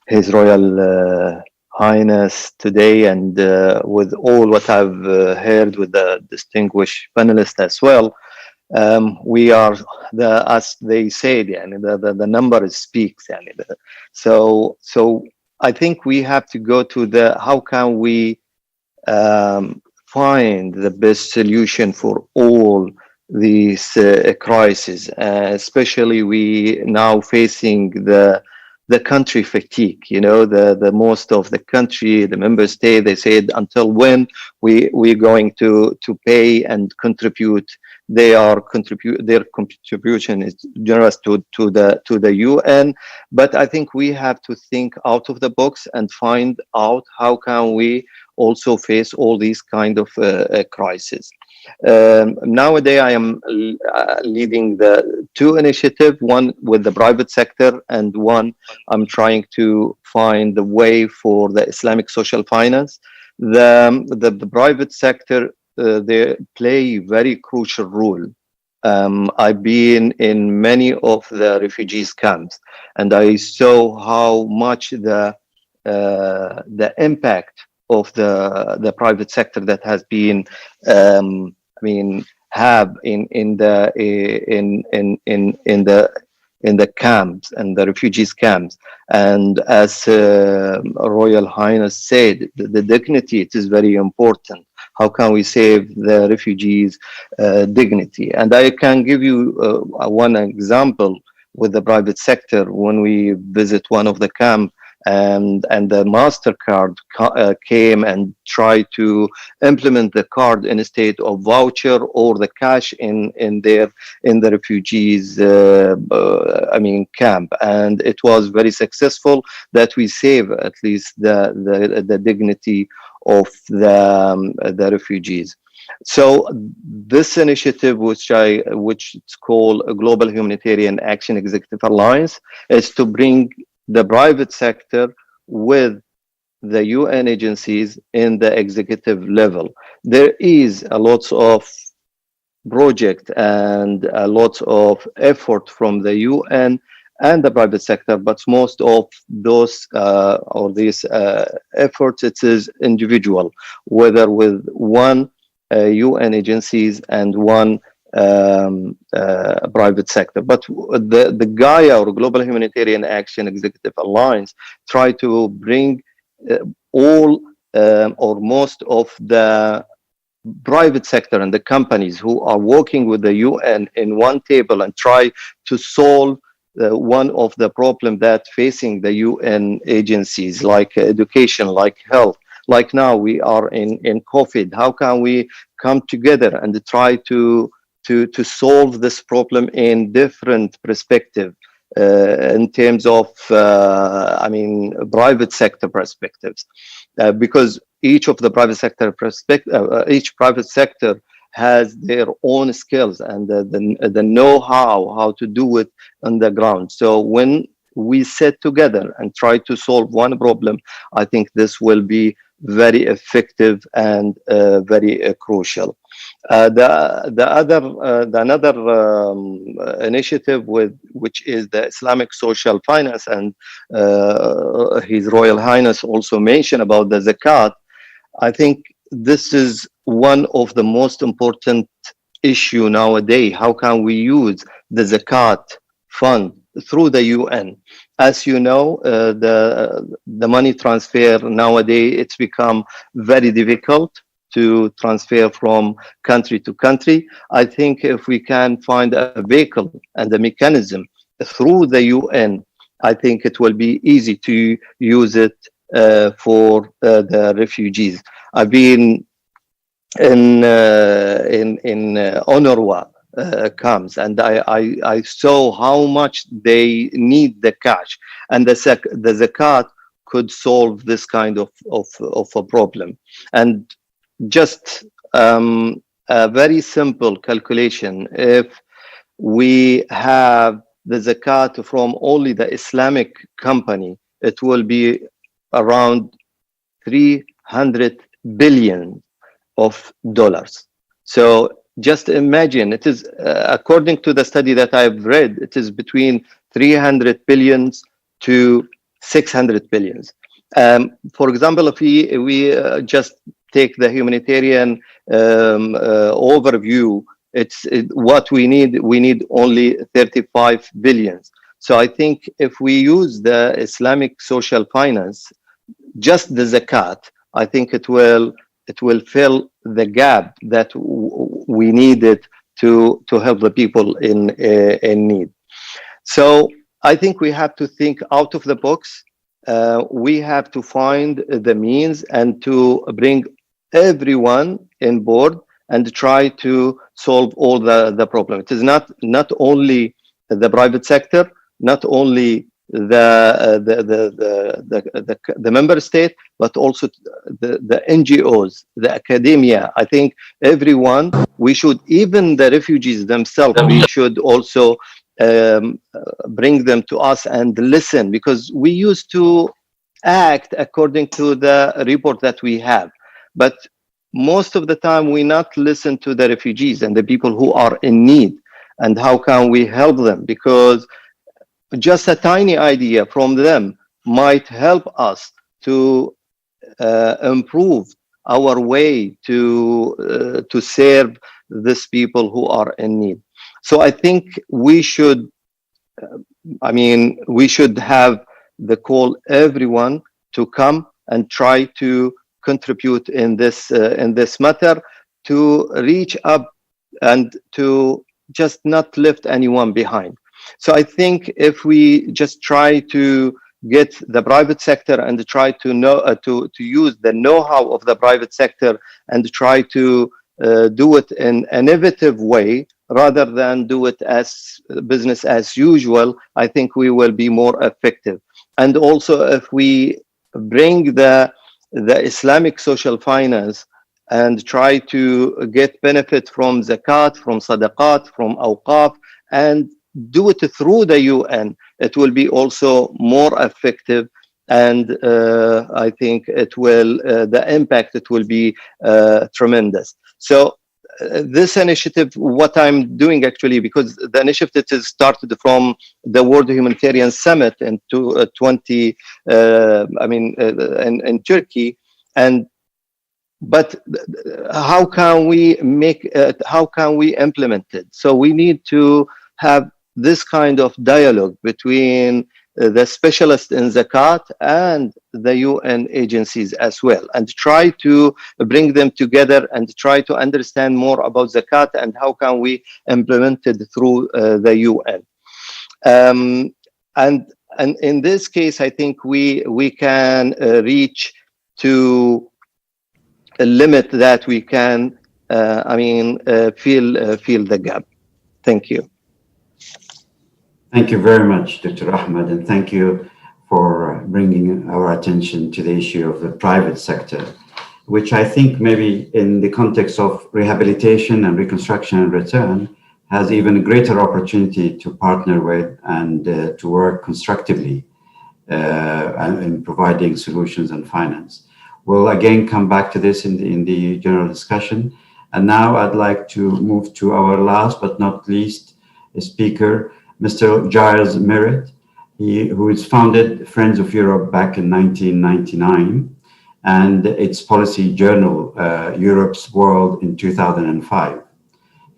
G: His Royal Highness today, and with all what I've heard with the distinguished panelists as well. We are as they said, the number speaks. So I think we have to go to how can we find the best solution for all these crises, especially we now facing the country fatigue. The most of the country, the member state, they said until when we're going to pay and contribute. Their contribution is generous to the UN, but I think we have to think out of the box and find out how can we also face all these kind of crises. Nowadays, I am leading the two initiatives, one with the private sector, and one I'm trying to find the way for the Islamic social finance. The private sector, they play very crucial role. I've been in many of the refugees camps, and I saw how much the impact of the private sector that has been have in the camps and the refugees camps. And as Royal Highness said, the dignity, it is very important. How can we save the refugees' dignity? And I can give you one example with the private sector. When we visit one of the camps, and the MasterCard came and tried to implement the card instead of voucher or the cash in the refugees camp, and it was very successful that we save at least the dignity of the refugees. So this initiative, which it's called a Global Humanitarian Action Executive Alliance, is to bring the private sector with the UN agencies in the executive level. There is a lot of project and a lot of effort from the UN and the private sector, but most of those or these efforts, it is individual, whether with one UN agencies and one private sector. But the Gaia, or Global Humanitarian Action Executive Alliance, try to bring all or most of the private sector and the companies who are working with the UN in one table and try to solve one of the problems that facing the UN agencies, like education, like health. Like now we are in COVID. How can we come together and try to solve this problem in different perspective, in terms of, I mean, private sector perspectives, because each of the private sector each private sector has their own skills and the know-how to do it on the ground. So when we sit together and try to solve one problem, I think this will be very effective and very crucial. Another initiative which is the Islamic Social Finance, and His Royal Highness also mentioned about the zakat. I think this is one of the most important issue nowadays. How can we use the zakat fund through the UN? As you know, the money transfer nowadays, it's become very difficult to transfer from country to country. I think if we can find a vehicle and a mechanism through the UN, I think it will be easy to use it for the refugees. I've been in UNRWA camps, and I saw how much they need the cash, and the zakat could solve this kind of a problem. And just a very simple calculation: if we have the zakat from only the Islamic company, it will be around $300 billion. So just imagine, it is according to the study that I've read, it is between 300 billions to 600 billions. For example, if we just take the humanitarian overview, what we need only 35 billions. So I think if we use the Islamic social finance, just the zakat, I think it will fill the gap that we needed to help the people in need. So I think we have to think out of the box. We have to find the means and to bring everyone in board and try to solve all the problem. It is not only the private sector, not only the member state, but also the NGOs, the academia. I think everyone, we should, even the refugees themselves, we should also bring them to us and listen, because we used to act according to the report that we have, but most of the time we not listen to the refugees and the people who are in need, and how can we help them, because just a tiny idea from them might help us to improve our way to serve these people who are in need. So I think we should, we should have the call everyone to come and try to contribute in this matter, to reach up and to just not left anyone behind. So I think if we just try to get the private sector and try to use the know-how of the private sector and try to do it in an innovative way rather than do it as business as usual, I think we will be more effective. And also, if we bring the Islamic social finance and try to get benefit from zakat, from sadaqat, from awqaf, and do it through the UN, it will be also more effective, and I think it will the impact, it will be tremendous. So this initiative, what I'm doing actually, because the initiative is started from the World Humanitarian Summit in in Turkey, but how can we implement it? So we need to have this kind of dialogue between the specialists in Zakat and the UN agencies as well, and try to bring them together and try to understand more about Zakat and how can we implement it through the UN. And in this case, I think we can reach to a limit that we can, fill the gap. Thank you.
C: Thank you very much, Dr. Ahmed, and thank you for bringing our attention to the issue of the private sector, which I think maybe in the context of rehabilitation and reconstruction and return has even a greater opportunity to partner with and to work constructively in providing solutions and finance. We'll again come back to this in the general discussion. And now I'd like to move to our last but not least speaker, Mr. Giles Merit, who is founded Friends of Europe back in 1999 and its policy journal, Europe's World, in 2005.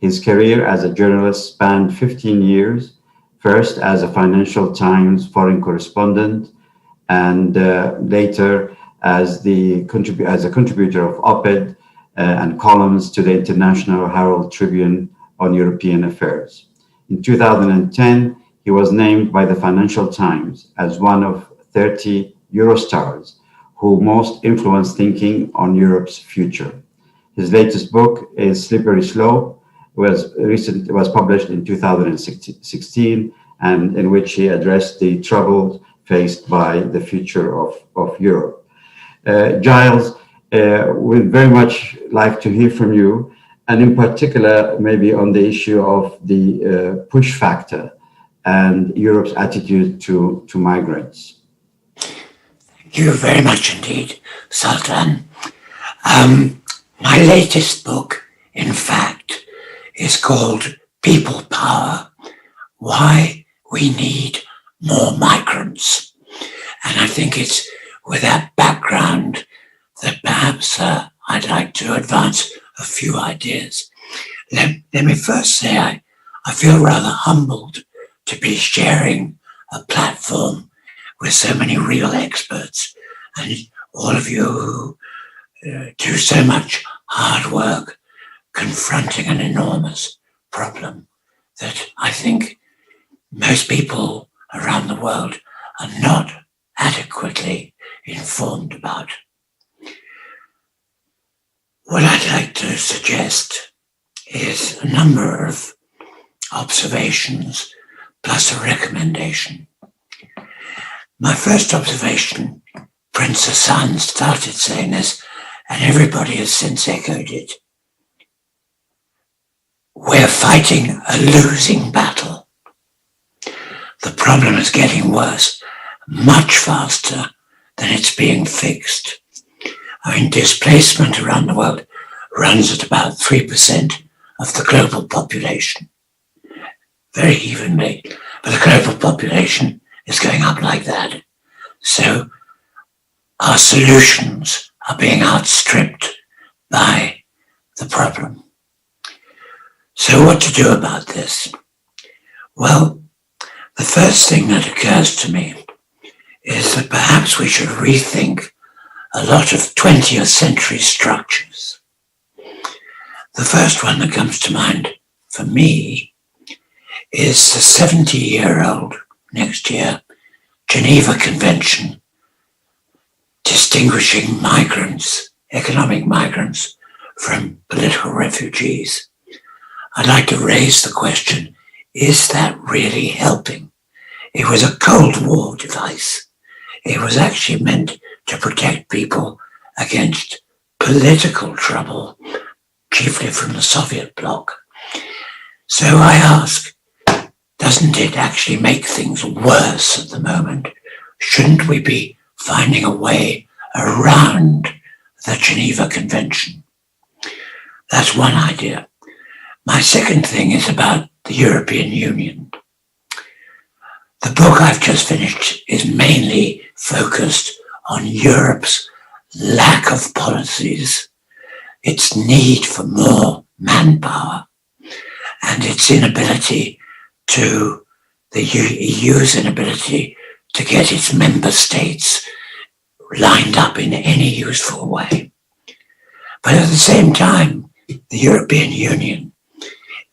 C: His career as a journalist spanned 15 years, first as a Financial Times foreign correspondent and later as a contributor of op-ed and columns to the International Herald Tribune on European affairs. In 2010, he was named by the Financial Times as one of 30 Eurostars who most influence thinking on Europe's future. His latest book is Slippery Slope, was published in 2016, and in which he addressed the troubles faced by the future of Europe. Giles, we'd very much like to hear from you, and in particular, maybe on the issue of the push factor and Europe's attitude to migrants.
H: Thank you very much indeed, Sultan. My latest book, in fact, is called People Power, Why We Need More Migrants. And I think it's with that background that perhaps I'd like to advance a few ideas. Let me first say I feel rather humbled to be sharing a platform with so many real experts and all of you who do so much hard work confronting an enormous problem that I think most people around the world are not adequately informed about. What I'd like to suggest is a number of observations plus a recommendation. My first observation, Prince Hassan started saying this, and everybody has since echoed it. We're fighting a losing battle. The problem is getting worse, much faster than it's being fixed. I mean, displacement around the world runs at about 3% of the global population. Very evenly, but the global population is going up like that. So our solutions are being outstripped by the problem. So what to do about this? Well, the first thing that occurs to me is that perhaps we should rethink a lot of 20th century structures. The first one that comes to mind for me is the 70-year-old, next year, Geneva Convention distinguishing migrants, economic migrants, from political refugees. I'd like to raise the question, is that really helping? It was a Cold War device. It was actually meant to protect people against political trouble, chiefly from the Soviet bloc. So I ask, doesn't it actually make things worse at the moment? Shouldn't we be finding a way around the Geneva Convention? That's one idea. My second thing is about the European Union. The book I've just finished is mainly focused on Europe's lack of policies, its need for more manpower, and its inability to, the EU's inability to get its member states lined up in any useful way. But at the same time, the European Union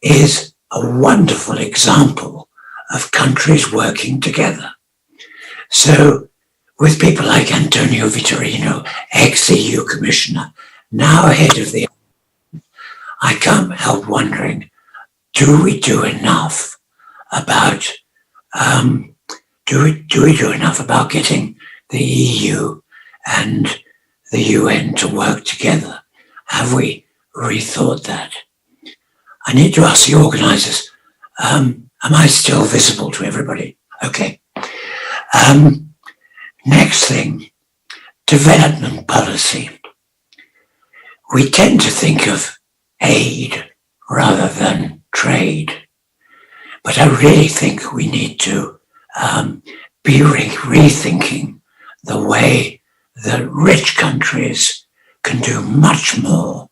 H: is a wonderful example of countries working together. So with people like Antonio Vitorino, ex-EU commissioner, now head of the, I can't help wondering, do we do enough about, do we do enough about getting the EU and the UN to work together? Have we rethought that? I need to ask the organizers, am I still visible to everybody? Okay. Next thing, development policy. We tend to think of aid rather than trade, but I really think we need to be rethinking the way that rich countries can do much more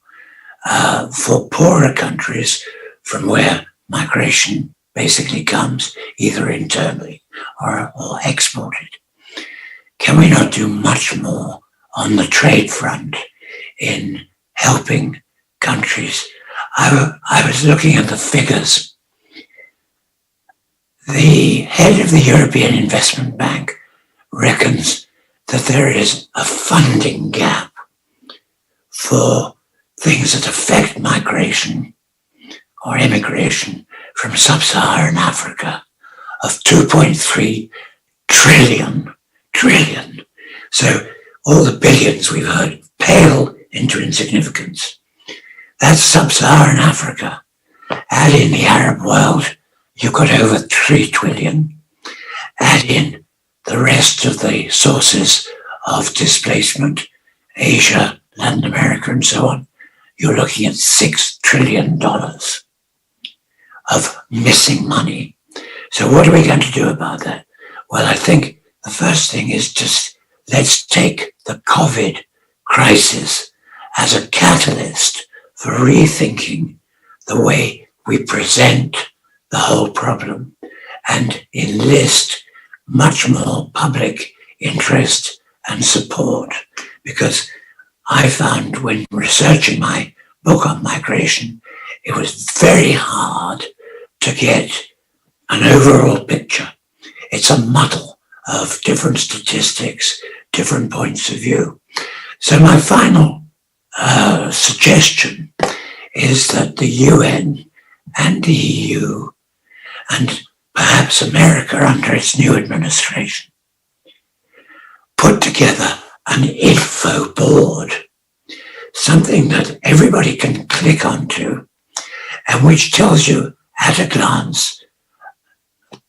H: for poorer countries from where migration basically comes, either internally or exported. Can we not do much more on the trade front in helping countries? I was looking at the figures. The head of the European Investment Bank reckons that there is a funding gap for things that affect migration or immigration from sub-Saharan Africa of 2.3 trillion. So all the billions we've heard pale into insignificance. That's sub-Saharan Africa. Add in the Arab world, you've got over 3 trillion. Add in the rest of the sources of displacement, Asia, Latin America, and so on. You're looking at $6 trillion of missing money. So what are we going to do about that? Well, I think the first thing is just let's take the COVID crisis as a catalyst for rethinking the way we present the whole problem and enlist much more public interest and support. Because I found when researching my book on migration, it was very hard to get an overall picture. It's a muddle of different statistics, different points of view. So my final suggestion is that the UN and the EU and perhaps America under its new administration put together an info board, something that everybody can click onto and which tells you at a glance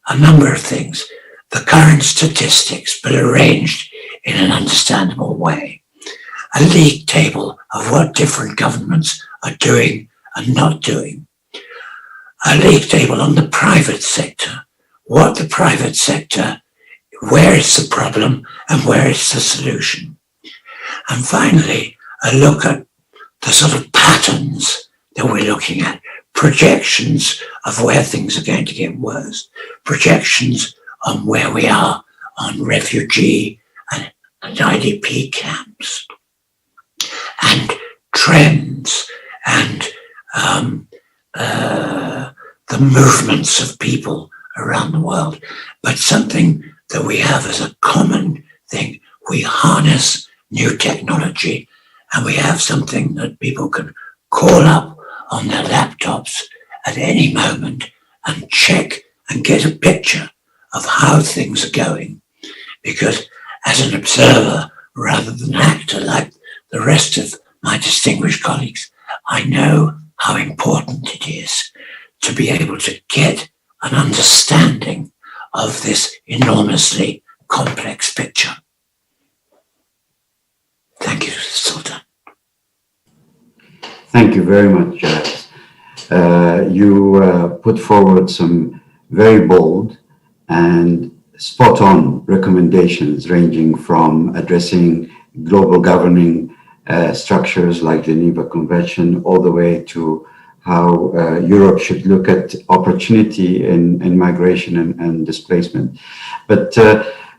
H: a number of things, the current statistics, but arranged in an understandable way. A league table of what different governments are doing and not doing. A league table on the private sector, what the private sector, where is the problem and where is the solution. And finally, a look at the sort of patterns that we're looking at, projections of where things are going to get worse, projections on where we are on refugee and IDP camps, and trends and the movements of people around the world. But something that we have as a common thing, we harness new technology and we have something that people can call up on their laptops at any moment and check and get a picture of how things are going. Because as an observer rather than an actor like the rest of my distinguished colleagues, I know how important it is to be able to get an understanding of this enormously complex picture. Thank you, Sultan.
C: Thank you very much, Giles. You put forward some very bold and spot-on recommendations ranging from addressing global governing structures like Geneva Convention all the way to how Europe should look at opportunity in migration and displacement. But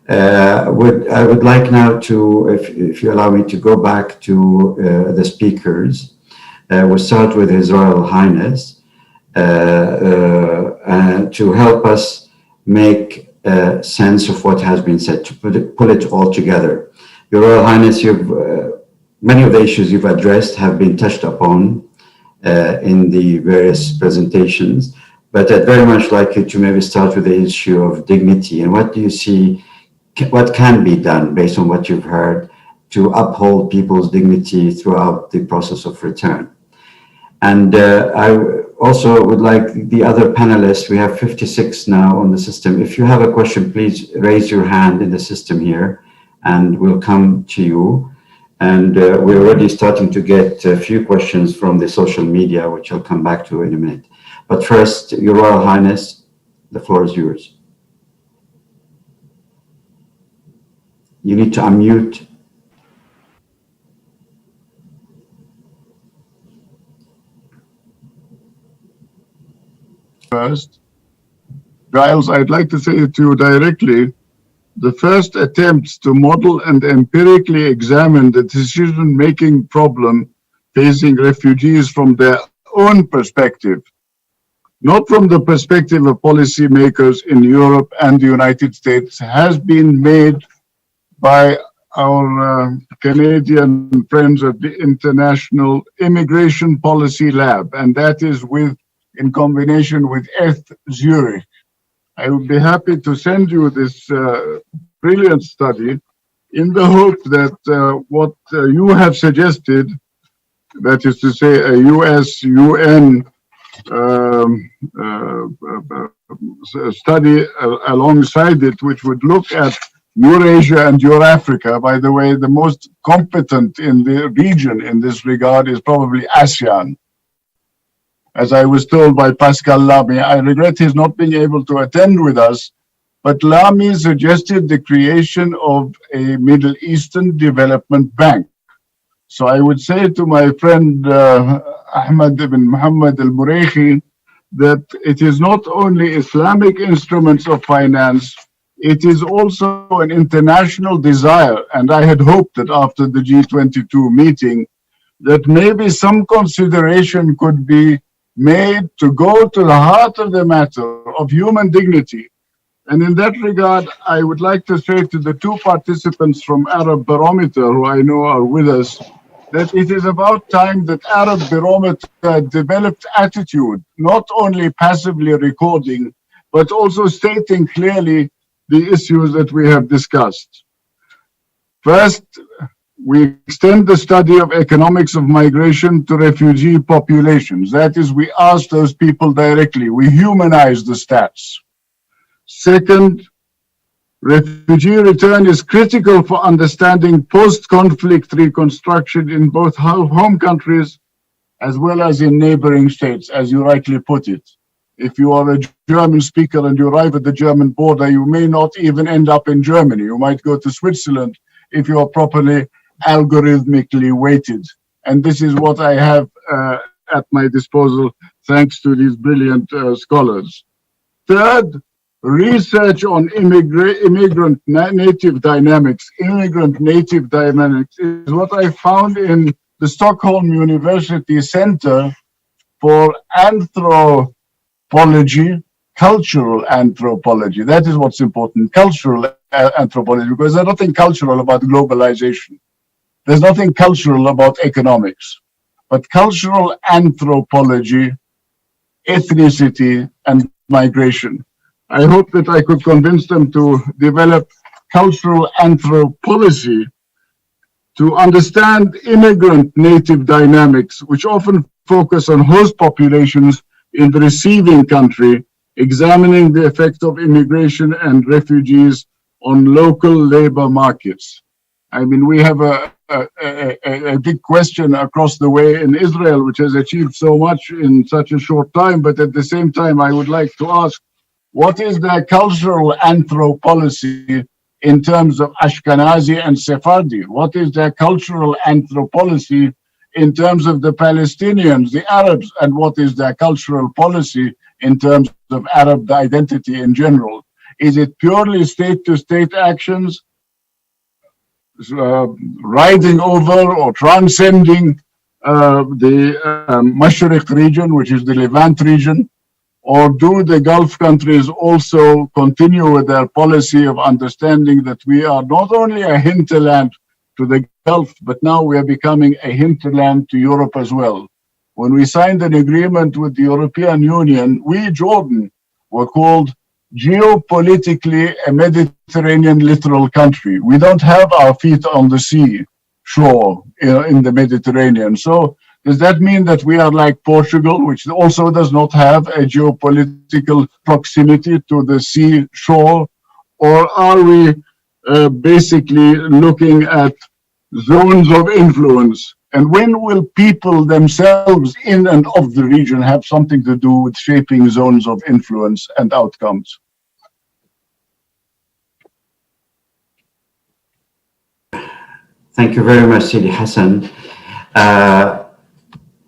C: I would like now to, if you allow me to go back to the speakers. We'll start with His Royal Highness to help us make sense of what has been said, to pull it all together. Your Royal Highness, many of the issues you've addressed have been touched upon in the various presentations, but I'd very much like you to maybe start with the issue of dignity and what do you see, what can be done based on what you've heard to uphold people's dignity throughout the process of return. And I also would like the other panelists, we have 56 now on the system. If you have a question, please raise your hand in the system here and we'll come to you. And we're already starting to get a few questions from the social media, which I'll come back to in a minute. But first, Your Royal Highness, the floor is yours. You need to unmute.
D: First, Giles, I'd like to say to you directly, the first attempts to model and empirically examine the decision-making problem facing refugees from their own perspective, not from the perspective of policymakers in Europe and the United States, has been made by our Canadian friends at the International Immigration Policy Lab, and that is in combination with ETH Zurich. I would be happy to send you this brilliant study in the hope that what you have suggested, that is to say a US-UN study alongside it, which would look at Eurasia and Eurafrica. By the way, the most competent in the region in this regard is probably ASEAN. As I was told by Pascal Lamy, I regret his not being able to attend with us, but Lamy suggested the creation of a Middle Eastern Development Bank. So I would say to my friend Ahmed ibn Muhammad al-Meraikhi that it is not only Islamic instruments of finance, it is also an international desire. And I had hoped that after the G22 meeting, that maybe some consideration could be made to go to the heart of the matter of human dignity. And in that regard, I would like to say to the two participants from Arab Barometer, who I know are with us, that it is about time that Arab Barometer developed attitude, not only passively recording, but also stating clearly the issues that we have discussed. First, we extend the study of economics of migration to refugee populations. That is, we ask those people directly. We humanize the stats. Second, refugee return is critical for understanding post-conflict reconstruction in both home countries as well as in neighboring states, as you rightly put it. If you are a German speaker and you arrive at the German border, you may not even end up in Germany. You might go to Switzerland if you are properly algorithmically weighted. And this is what I have at my disposal, thanks to these brilliant scholars. Third, research on immigrant native dynamics is what I found in the Stockholm University Center for Anthropology, Cultural Anthropology. That is what's important, cultural anthropology, because there's nothing cultural about globalization. There's nothing cultural about economics, but cultural anthropology, ethnicity, and migration. I hope that I could convince them to develop cultural anthropology to understand immigrant native dynamics, which often focus on host populations in the receiving country, examining the effect of immigration and refugees on local labor markets. I mean, we have a a big question across the way in Israel, which has achieved so much in such a short time. But at the same time, I would like to ask, what is their cultural anthropology in terms of Ashkenazi and Sephardi? What is their cultural anthropology in terms of the Palestinians, the Arabs, and what is their cultural policy in terms of Arab identity in general? Is it purely state-to-state actions, riding over or transcending the Mashriq region, which is the Levant region? Or do the Gulf countries also continue with their policy of understanding that we are not only a hinterland to the Gulf, but now we are becoming a hinterland to Europe as well? When we signed an agreement with the European Union, we, Jordan, were called geopolitically a Mediterranean littoral country. We don't have our feet on the sea shore in the Mediterranean. So does that mean that we are like Portugal, which also does not have a geopolitical proximity to the sea shore? Or are we basically looking at zones of influence? And when will people themselves in and of the region have something to do with shaping zones of influence and outcomes?
C: Thank you very much, Sidi Hassan.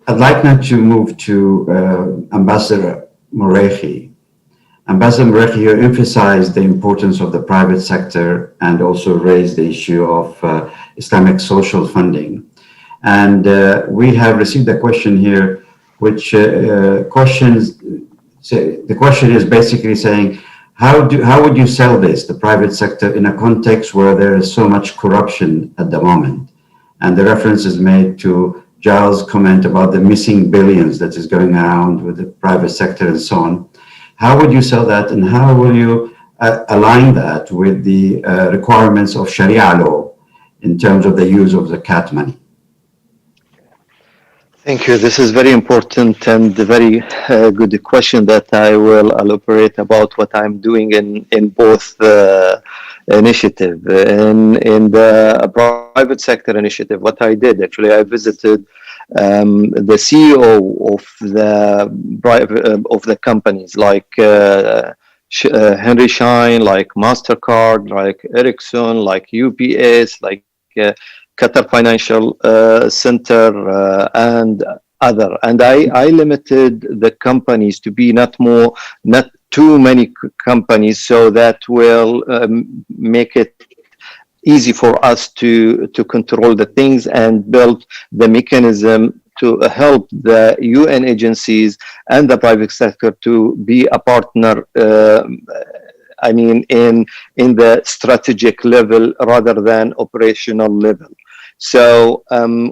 C: I'd like now to move to Ambassador Meraikhi. Ambassador Meraikhi, you emphasized the importance of the private sector and also raised the issue of Islamic social funding. And we have received a question here, which the question is basically saying, how would you sell this, the private sector, in a context where there is so much corruption at the moment? And the reference is made to Giles' comment about the missing billions that is going around with the private sector and so on. How would you sell that, and how will you align that with the requirements of Sharia law in terms of the use of zakat money?
G: Thank you. This is very important and a very good question that I will elaborate about what I'm doing in both initiative. In the private sector initiative, what I did, actually, I visited the CEO of the companies like Henry Schein, like MasterCard, like Ericsson, like UPS, like Qatar Financial Center, and other. And I limited the companies to be not too many companies, so that will make it easy for us to control the things and build the mechanism to help the UN agencies and the private sector to be a partner, I mean, in the strategic level rather than operational level. So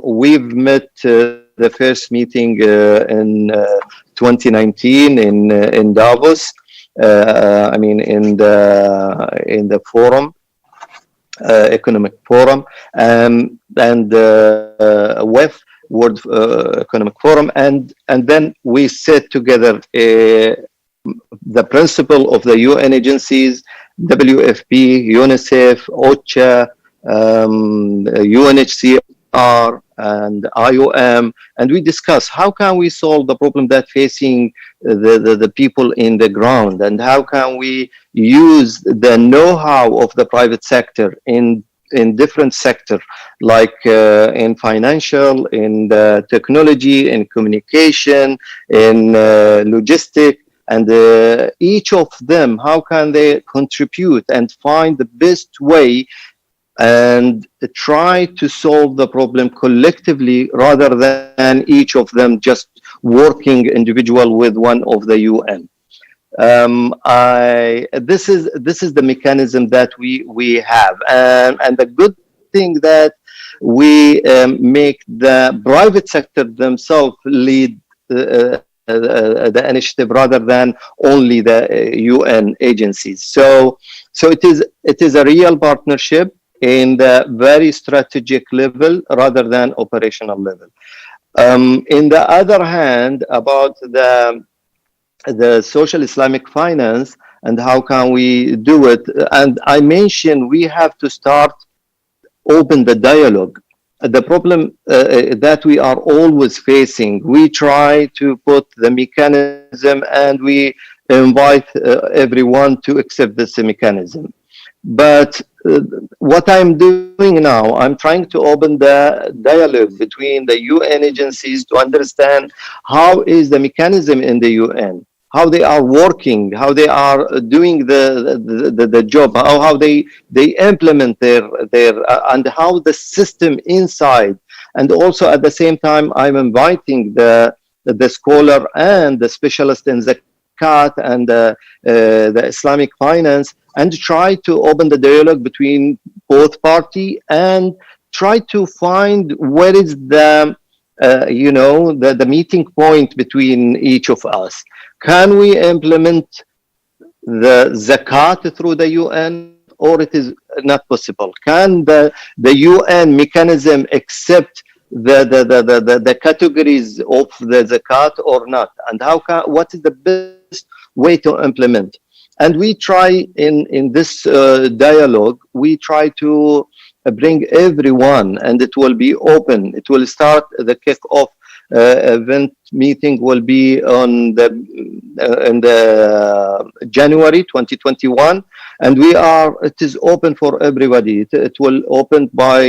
G: we've met the first meeting in 2019 in Davos. I mean, in the forum, economic forum, and with World Economic Forum, and then we set together the principle of the UN agencies, WFP, UNICEF, OCHA, UNHCR, and IOM, and we discuss how can we solve the problem that facing the people in the ground, and how can we use the know-how of the private sector in different sectors, like in financial, in the technology, in communication, in logistics, and each of them, how can they contribute and find the best way and try to solve the problem collectively rather than each of them just working individual with one of the UN. This is the mechanism that we have, and the good thing that we make the private sector themselves lead the initiative rather than only the UN agencies. So it is a real partnership in the very strategic level rather than operational level. In the other hand, about the social Islamic finance and how can we do it, and I mentioned we have to start open the dialogue the problem that we are always facing. We try to put the mechanism and we invite everyone to accept this mechanism. But what I'm doing now, I'm trying to open the dialogue between the UN agencies to understand how is the mechanism in the UN, how they are working, how they are doing the job, how they implement their and how the system inside. And also at the same time, I'm inviting the scholar and the specialist in zakat and the Islamic finance, and try to open the dialogue between both parties and try to find where is the the meeting point between each of us. Can we implement the zakat through the UN, or it is not possible? Can the UN mechanism accept the categories of the zakat or not? And what is the best way to implement? And we try in this dialogue, we try to bring everyone, and it will be open. It will start, the kick-off event meeting will be on in the January 2021, and it is open for everybody. It will open by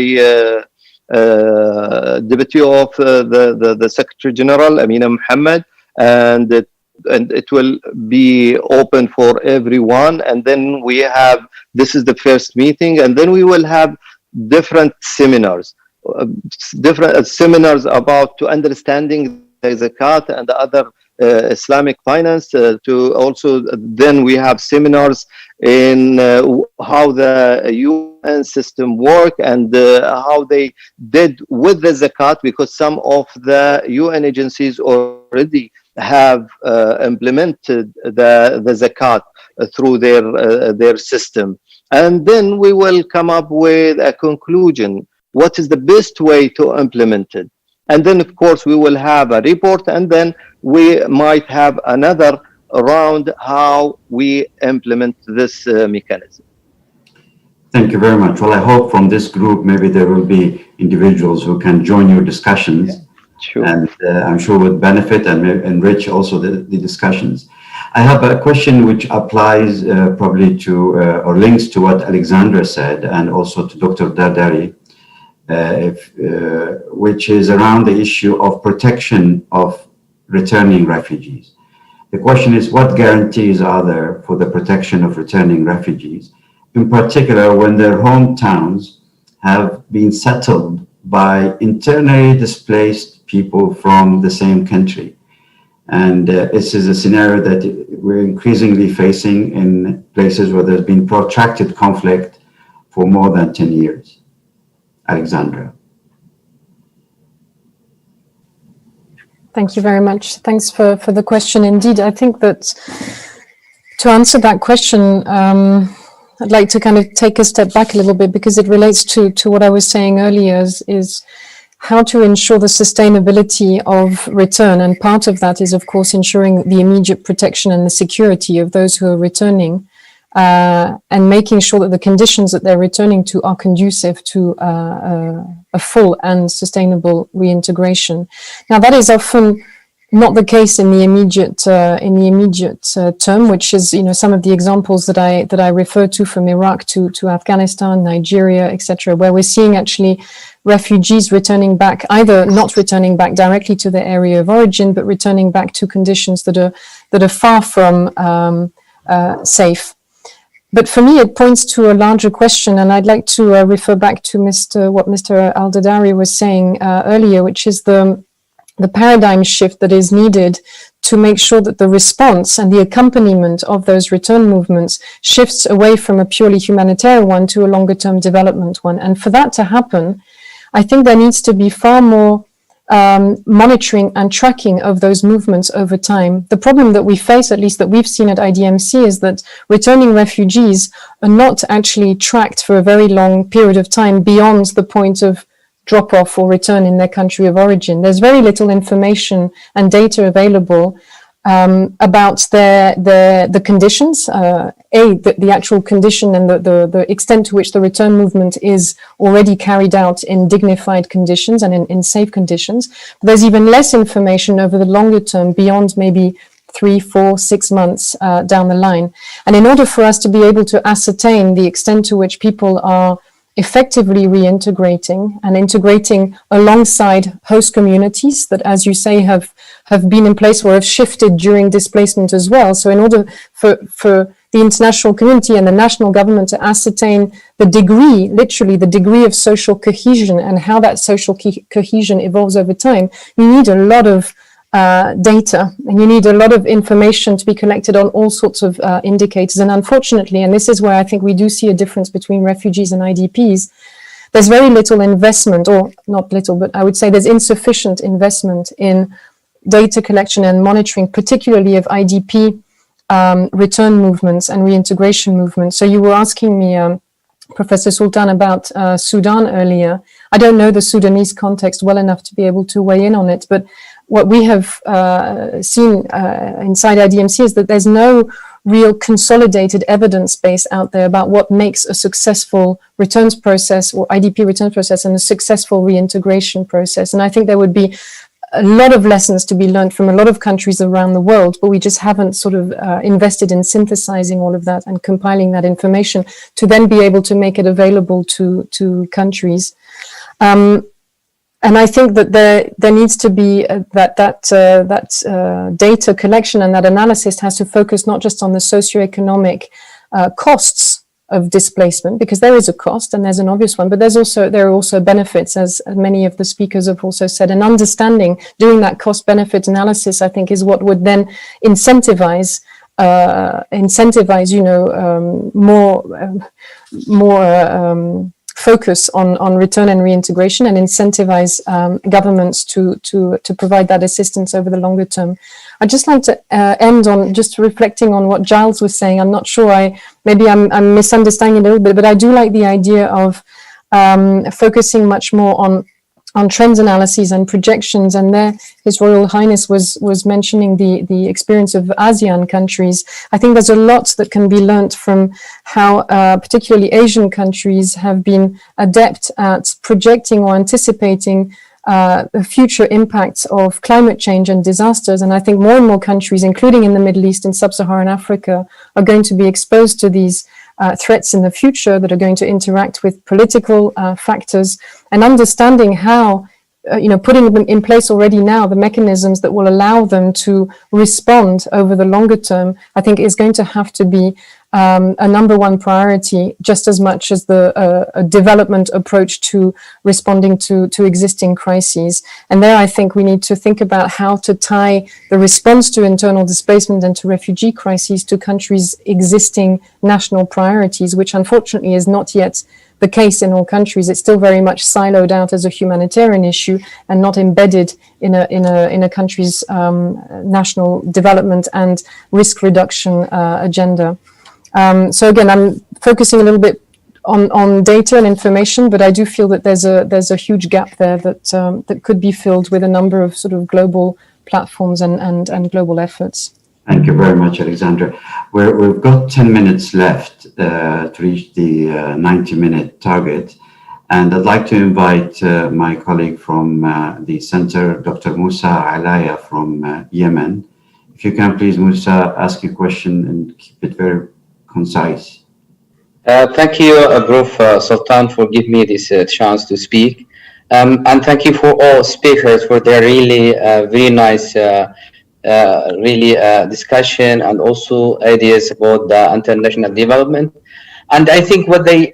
G: Deputy of the Secretary General, Amina Mohammed, and it will be open for everyone. And then this is the first meeting, and then we will have different seminars, about to understanding the zakat and the other Islamic finance. Then we have seminars in how the UN system work and how they did with the zakat, because some of the UN agencies already have implemented the zakat through their system. And then we will come up with a conclusion. What is the best way to implement it? And then, of course, we will have a report, and then we might have another round how we implement this mechanism.
C: Thank you very much. Well, I hope from this group, maybe there will be individuals who can join your discussions.
G: Yeah, sure.
C: And I'm sure would benefit and enrich also the discussions. I have a question which applies probably to or links to what Alexandra said, and also to Dr. Dardari, which is around the issue of protection of returning refugees. The question is, what guarantees are there for the protection of returning refugees, in particular when their hometowns have been settled by internally displaced people from the same country? And this is a scenario that we're increasingly facing in places where there's been protracted conflict for more than 10 years. Alexandra.
E: Thank you very much. Thanks for the question. Indeed, I think that to answer that question, I'd like to kind of take a step back a little bit, because it relates to what I was saying earlier, is how to ensure the sustainability of return. And part of that is, of course, ensuring the immediate protection and the security of those who are returning, and making sure that the conditions that they're returning to are conducive to a full and sustainable reintegration. Now, that is often not the case in the immediate term, which is, some of the examples that I refer to, from Iraq to Afghanistan, Nigeria, etc., where we're seeing actually refugees returning back, either not returning back directly to their area of origin, but returning back to conditions that are far from safe. But for me, it points to a larger question, and I'd like to refer back to what Mr. Al-Dardari was saying earlier, which is the paradigm shift that is needed to make sure that the response and the accompaniment of those return movements shifts away from a purely humanitarian one to a longer-term development one. And for that to happen, I think there needs to be far more monitoring and tracking of those movements over time. The problem that we face, at least that we've seen at IDMC, is that returning refugees are not actually tracked for a very long period of time beyond the point of drop-off or return in their country of origin. There's very little information and data available about the conditions the actual condition and the extent to which the return movement is already carried out in dignified conditions and in safe conditions. But there's even less information over the longer term, beyond maybe 3, 4, 6 months down the line. And in order for us to be able to ascertain the extent to which people are effectively reintegrating and integrating alongside host communities that, as you say, have been in place or have shifted during displacement as well. So in order for the international community and the national government to ascertain the degree, literally the degree of social cohesion and how that social cohesion evolves over time, you need a lot of data, and you need a lot of information to be collected on all sorts of indicators. And unfortunately, and this is where I think we do see a difference between refugees and IDPs, there's very little investment, or not little, but I would say there's insufficient investment in data collection and monitoring, particularly of IDP return movements and reintegration movements. So you were asking me, Professor Sultan, about Sudan earlier. I don't know the Sudanese context well enough to be able to weigh in on it, but what we have seen inside IDMC is that there's no real consolidated evidence base out there about what makes a successful returns process or IDP returns process and a successful reintegration process. And I think there would be a lot of lessons to be learned from a lot of countries around the world, but we just haven't sort of invested in synthesizing all of that and compiling that information to then be able to make it available to countries. And I think that there needs to be that data collection, and that analysis has to focus not just on the socioeconomic costs of displacement, because there is a cost and there's an obvious one, but there are also benefits, as many of the speakers have also said. And understanding, doing that cost-benefit analysis, I think, is what would then incentivize more focus on return and reintegration, and incentivize governments to provide that assistance over the longer term. I'd just like to end on just reflecting on what Giles was saying. I'm not sure, maybe I'm misunderstanding a little bit, but I do like the idea of focusing much more on trends analyses and projections. And there, His Royal Highness was mentioning the experience of ASEAN countries. I think there's a lot that can be learnt from how particularly Asian countries have been adept at projecting or anticipating the future impacts of climate change and disasters. And I think more and more countries, including in the Middle East and Sub-Saharan Africa, are going to be exposed to these threats in the future that are going to interact with political factors, and understanding how, putting in place already now the mechanisms that will allow them to respond over the longer term, I think is going to have to be a number one priority, just as much as the development approach to responding to existing crises. And there, I think we need to think about how to tie the response to internal displacement and to refugee crises to countries' existing national priorities, which unfortunately is not yet the case in all countries. It's still very much siloed out as a humanitarian issue and not embedded in a country's national development and risk reduction agenda. So again, I'm focusing a little bit on data and information, but I do feel that there's a huge gap there that could be filled with a number of sort of global platforms and global efforts.
C: Thank you very much, Alexandra. We've got 10 minutes left to reach the 90-minute target. And I'd like to invite my colleague from the center, Dr. Musa Alaya from Yemen. If you can please, Musa, ask your question and keep it very concise.
I: Thank you, Prof. Sultan, for giving me this chance to speak. And thank you for all speakers for their really very nice discussion and also ideas about the international development. And I think what they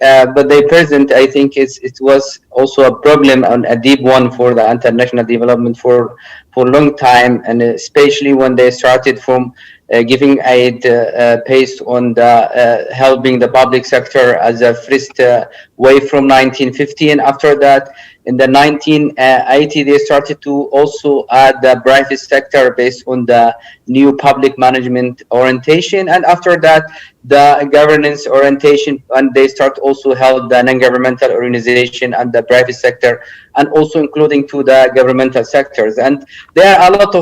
I: present, I think it was also a problem and a deep one for the international development for a long time, and especially when they started from giving aid based on the helping the public sector as a first way from 1950, and after that in the 1980, they started to also add the private sector based on the new public management orientation. And after that, the governance orientation, and they start also held the non-governmental organization and the private sector, and also including to the governmental sectors. And there are a lot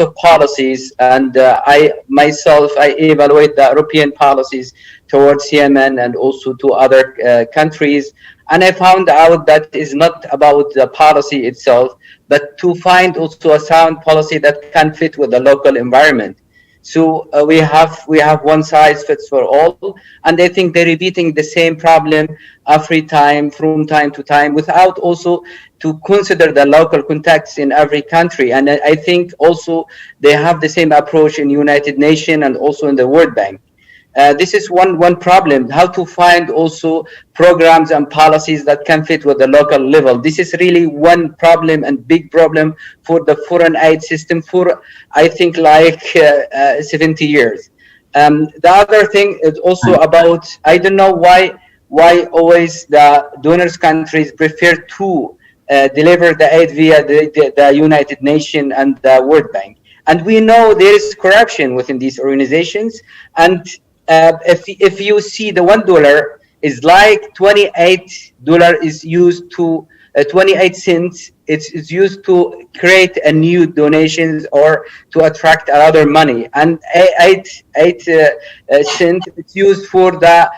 I: of policies, and I evaluate the European policies towards Yemen and also to other countries. And I found out that it's not about the policy itself, but to find also a sound policy that can fit with the local environment. So we have one size fits for all, and I think they're repeating the same problem every time, from time to time, without also to consider the local context in every country. And I think also they have the same approach in United Nations and also in the World Bank. This is one problem, how to find also programs and policies that can fit with the local level. This is really one problem and big problem for the foreign aid system for, I think, like 70 years. The other thing is also about, I don't know why always the donors countries prefer to deliver the aid via the United Nations and the World Bank. And we know there is corruption within these organizations, and if you see the $1 is like $28 is used to 28 cents. It's used to create a new donations or to attract other money, and 8 cents it's used for the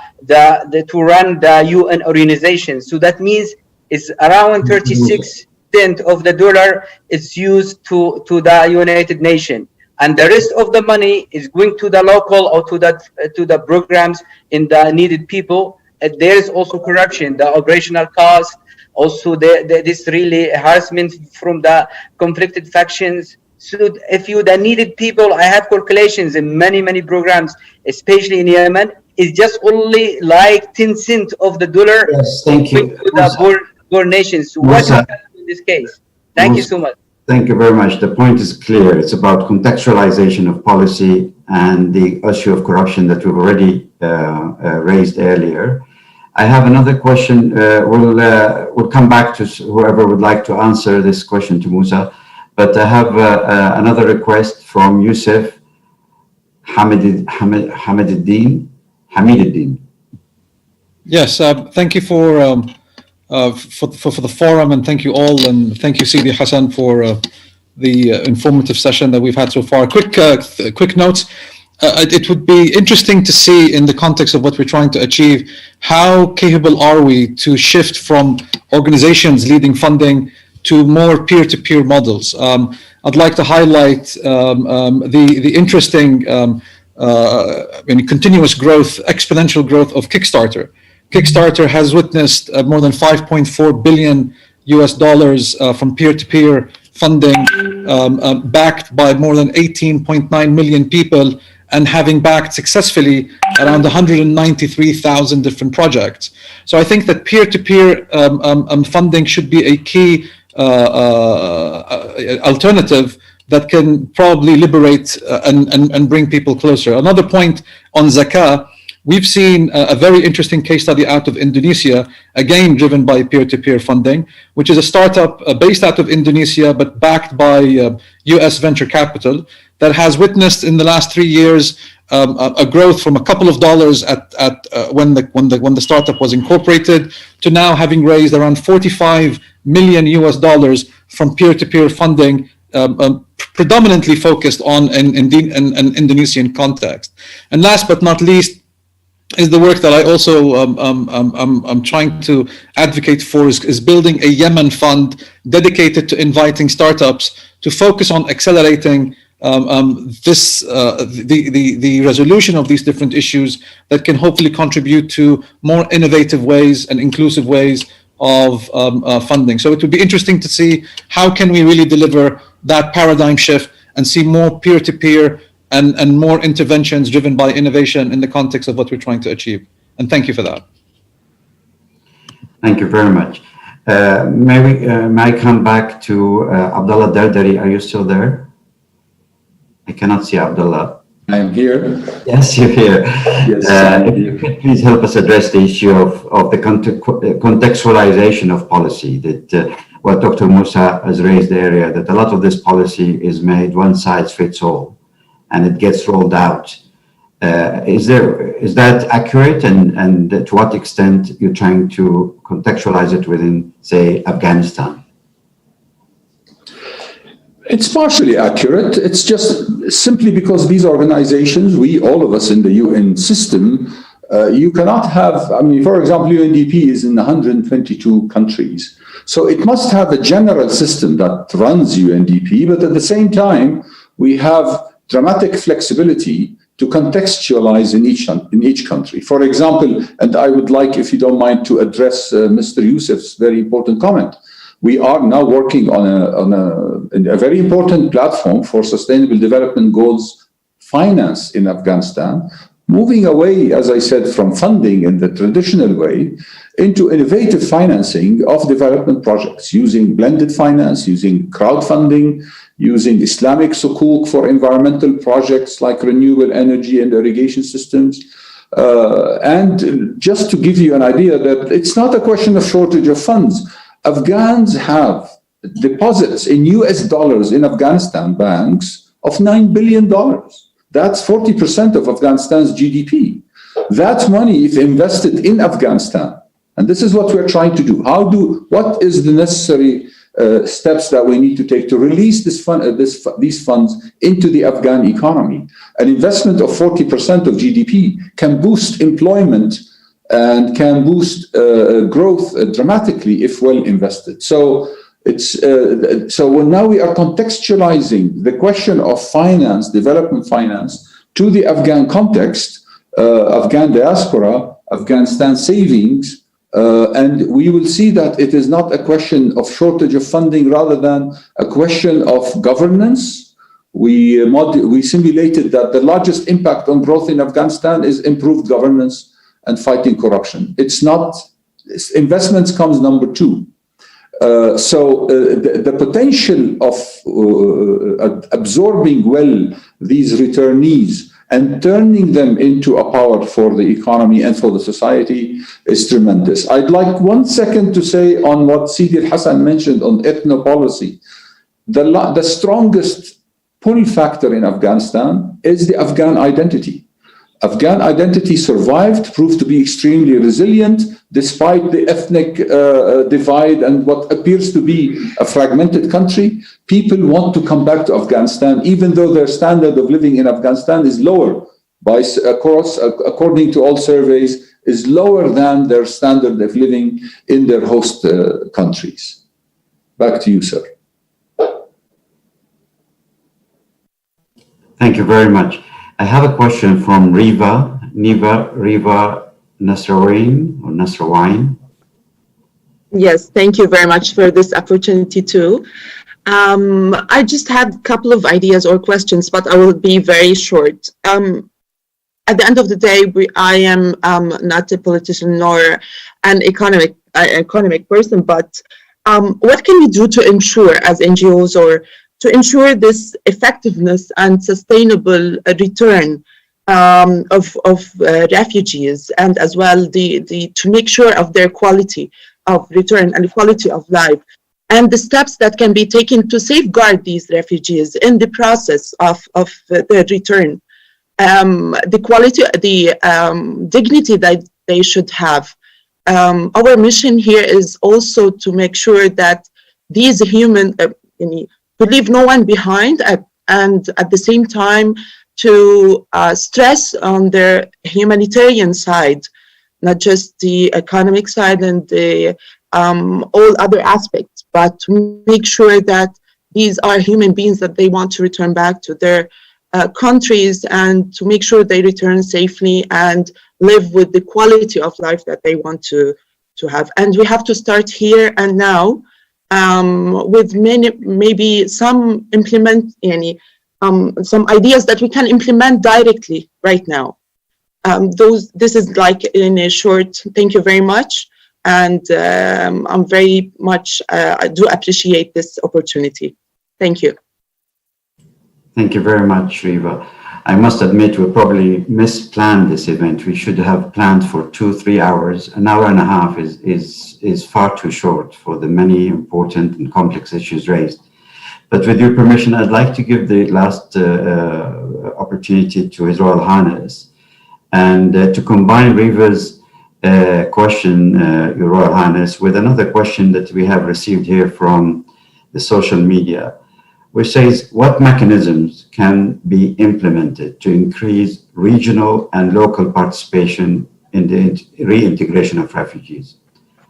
I: to run the UN organization. So that means it's around 36 cents of the dollar is used to the United Nations. And the rest of the money is going to the local or to the programs in the needed people. There is also corruption, the operational cost, also this really harassment from the conflicted factions. So if the needed people, I have calculations in many programs, especially in Yemen, is just only like 10 cents of the dollar.
C: Yes, thank you.
I: To the poor nations. So what is happening in this case? Thank you so much.
C: Thank you very much. The point is clear. It's about contextualization of policy and the issue of corruption that we've already raised earlier. I have another question. We'll come back to whoever would like to answer this question to Musa. But I have another request from Yusuf Hamiduddin.
J: Yes, thank you for the forum, and thank you all, and thank you, Sidi Hassan, for the informative session that we've had so far. Quick notes. It would be interesting to see, in the context of what we're trying to achieve, how capable are we to shift from organizations leading funding to more peer-to-peer models. I'd like to highlight the interesting continuous growth, exponential growth of Kickstarter. Kickstarter has witnessed more than $5.4 billion from peer-to-peer funding, backed by more than 18.9 million people, and having backed successfully around 193,000 different projects. So I think that peer-to-peer funding should be a key alternative that can probably liberate and bring people closer. Another point on zakah. We've seen a very interesting case study out of Indonesia, again driven by peer-to-peer funding, which is a startup based out of Indonesia but backed by US venture capital, that has witnessed in the last 3 years a growth from a couple of dollars when the startup was incorporated to now having raised around $45 million from peer-to-peer funding, predominantly focused on an Indonesian context. And last but not least, is the work that I also I'm trying to advocate for is building a Yemen fund dedicated to inviting startups to focus on accelerating the resolution of these different issues that can hopefully contribute to more innovative ways and inclusive ways of funding. So it would be interesting to see how can we really deliver that paradigm shift and see more peer-to-peer and more interventions driven by innovation in the context of what we're trying to achieve. And thank you for that.
C: Thank you very much. May I come back to Abdallah Dardari? Are you still there? I cannot see Abdullah.
F: I am here.
C: Yes, you're here.
F: Yes,
C: if you could please help us address the issue of the contextualization of policy. That what Dr. Musa has raised area, that a lot of this policy is made one size fits all, and it gets rolled out. Is that accurate, and to what extent you're trying to contextualize it within, say, Afghanistan?
F: It's partially accurate. It's just simply because these organizations, all of us in the UN system, you cannot have, I mean, for example, UNDP is in 122 countries. So it must have a general system that runs UNDP, but at the same time, we have dramatic flexibility to contextualize in each country. For example, and I would like, if you don't mind, to address Mr. Youssef's very important comment. We are now working on a very important platform for sustainable development goals finance in Afghanistan, moving away, as I said, from funding in the traditional way into innovative financing of development projects, using blended finance, using crowdfunding, using Islamic sukuk for environmental projects like renewable energy and irrigation systems. And just to give you an idea that it's not a question of shortage of funds. Afghans have deposits in US dollars in Afghanistan banks of $9 billion. That's 40% of Afghanistan's GDP. That money, if invested in Afghanistan, and this is what we're trying to do. What is the necessary steps that we need to take to release these funds into the Afghan economy? An investment of 40% of GDP can boost employment and can boost growth dramatically if well invested. So now we are contextualizing the question of finance, development finance, to the Afghan context, Afghan diaspora, Afghanistan savings, and we will see that it is not a question of shortage of funding, rather than a question of governance. We simulated that the largest impact on growth in Afghanistan is improved governance and fighting corruption. It's not, investments comes number two. So the potential of absorbing well these returnees and turning them into a power for the economy and for the society is tremendous. I'd like 1 second to say on what Sidi Hassan mentioned on ethnopolicy. The strongest pull factor in Afghanistan is the Afghan identity. Afghan identity survived, proved to be extremely resilient despite the ethnic divide and what appears to be a fragmented country. People want to come back to Afghanistan, even though their standard of living in Afghanistan is lower, according to all surveys, is lower than their standard of living in their host countries. Back to you, sir.
C: Thank you very much. I have a question from Riva Nasrawain.
K: Yes, thank you very much for this opportunity too. I just had a couple of ideas or questions, but I will be very short. At the end of the day, I am not a politician nor an economic person, but what can we do to ensure as NGOs or to ensure this effectiveness and sustainable return of refugees, and as well to make sure of their quality of return and quality of life, and the steps that can be taken to safeguard these refugees in the process of their return, the quality, the dignity that they should have. Our mission here is also to make sure that these human to leave no one behind, and at the same time to stress on their humanitarian side, not just the economic side and the all other aspects, but to make sure that these are human beings that they want to return back to their countries, and to make sure they return safely and live with the quality of life that they want to have. And we have to start here and now, with maybe some some ideas that we can implement directly right now. This is like in a short. Thank you very much, and I'm very much I do appreciate this opportunity. Thank you.
C: Thank you very much, Riva. I must admit we probably misplanned this event. We should have planned for 2-3 hours. An hour and a half is far too short for the many important and complex issues raised. But with your permission, I'd like to give the last opportunity to His Royal Highness and to combine Riva's question, Your Royal Highness, with another question that we have received here from the social media, which says, what mechanisms can be implemented to increase regional and local participation in the reintegration of refugees?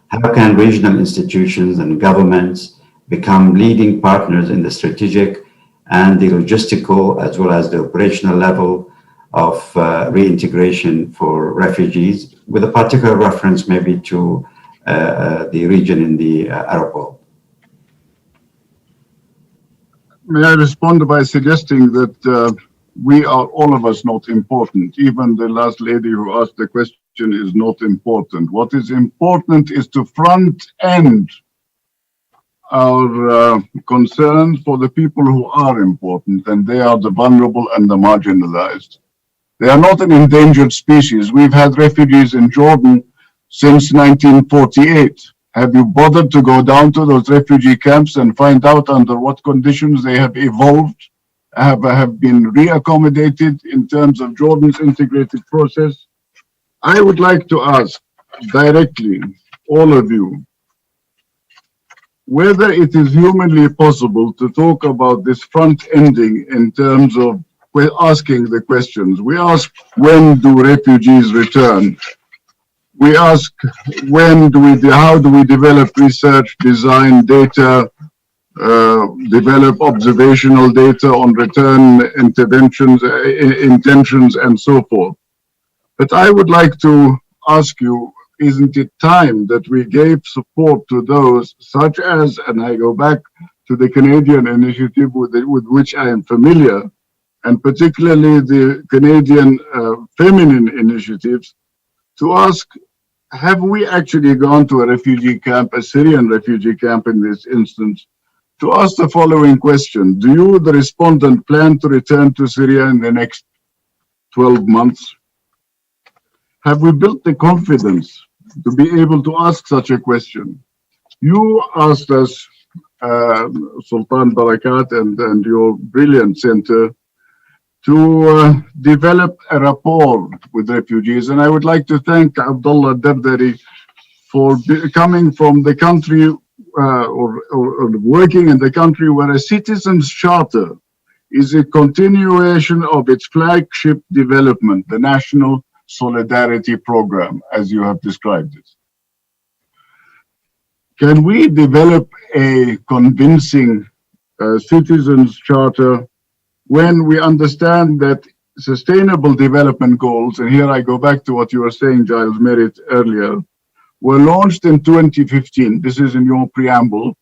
C: How can regional institutions and governments become leading partners in the strategic and the logistical as well as the operational level of reintegration for refugees, with a particular reference maybe to the region in the Arab world?
D: May I respond by suggesting that we are all of us not important. Even the last lady who asked the question is not important. What is important is to front end our concerns for the people who are important, and they are the vulnerable and the marginalized. They are not an endangered species. We've had refugees in Jordan since 1948. Have you bothered to go down to those refugee camps and find out under what conditions they have evolved, have been reaccommodated in terms of Jordan's integrated process? I would like to ask directly, all of you, whether it is humanly possible to talk about this front ending in terms of we're asking the questions. We ask, when do refugees return? We ask, how do we develop research, design data, develop observational data on return interventions, intentions, and so forth. But I would like to ask you, isn't it time that we gave support to those such as, and I go back to the Canadian initiative with which I am familiar, and particularly the Canadian feminine initiatives, to ask, have we actually gone to a refugee camp, a Syrian refugee camp in this instance, to ask the following question: do you, the respondent, plan to return to Syria in the next 12 months? Have we built the confidence to be able to ask such a question? You asked us, Sultan Barakat and your brilliant center, to develop a rapport with refugees. And I would like to thank Abdullah Darderi for coming from the country or working in the country where a citizens' charter is a continuation of its flagship development, the National Solidarity Program, as you have described it. Can we develop a convincing citizens' charter when we understand that sustainable development goals, and here I go back to what you were saying, Giles Merit, earlier, were launched in 2015. This is in your preamble.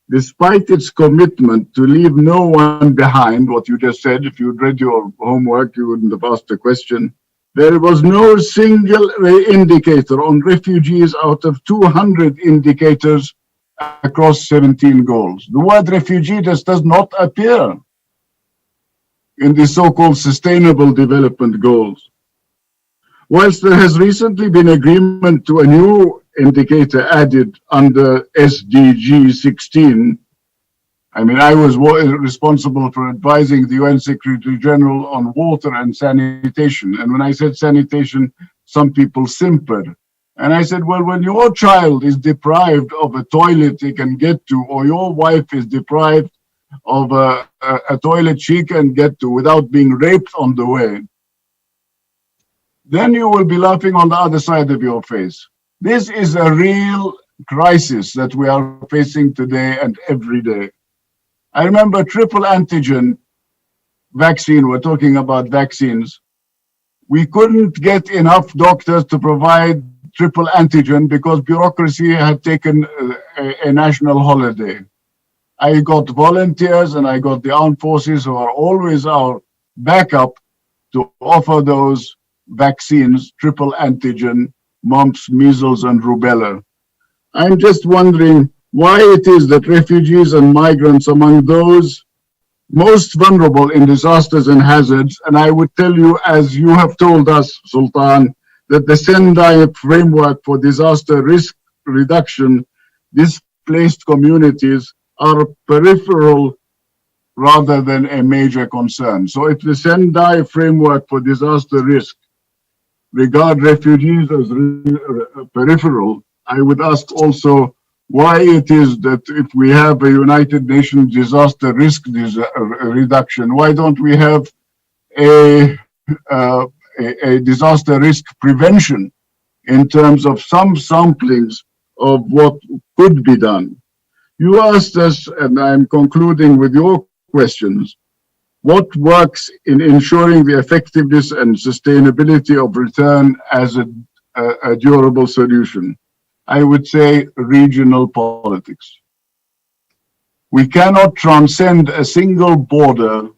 D: Despite its commitment to leave no one behind, what you just said, if you'd read your homework, you wouldn't have asked the question. There was no single indicator on refugees out of 200 indicators across 17 goals. The word refugee just does not appear in the so-called sustainable development goals. Whilst there has recently been agreement to a new indicator added under SDG 16, I mean, I was responsible for advising the UN Secretary General on water and sanitation. And when I said sanitation, some people simpered. And I said, well, when your child is deprived of a toilet he can get to, or your wife is deprived of a toilet she can get to without being raped on the way, then you will be laughing on the other side of your face. This is a real crisis that we are facing today and every day. I remember triple antigen vaccine, we're talking about vaccines. We couldn't get enough doctors to provide triple antigen because bureaucracy had taken a national holiday. I got volunteers and I got the armed forces who are always our backup to offer those vaccines, triple antigen, mumps, measles, and rubella. I'm just wondering why it is that refugees and migrants, among those most vulnerable in disasters and hazards. And I would tell you, as you have told us, Sultan, that the Sendai framework for disaster risk reduction, displaced communities are peripheral rather than a major concern. So if the Sendai framework for disaster risk regard refugees as peripheral, I would ask also why it is that if we have a United Nations disaster risk reduction, why don't we have a disaster risk prevention in terms of some samplings of what could be done? You asked us, and I'm concluding with your questions, what works in ensuring the effectiveness and sustainability of return as a durable solution? I would say regional politics. We cannot transcend a single border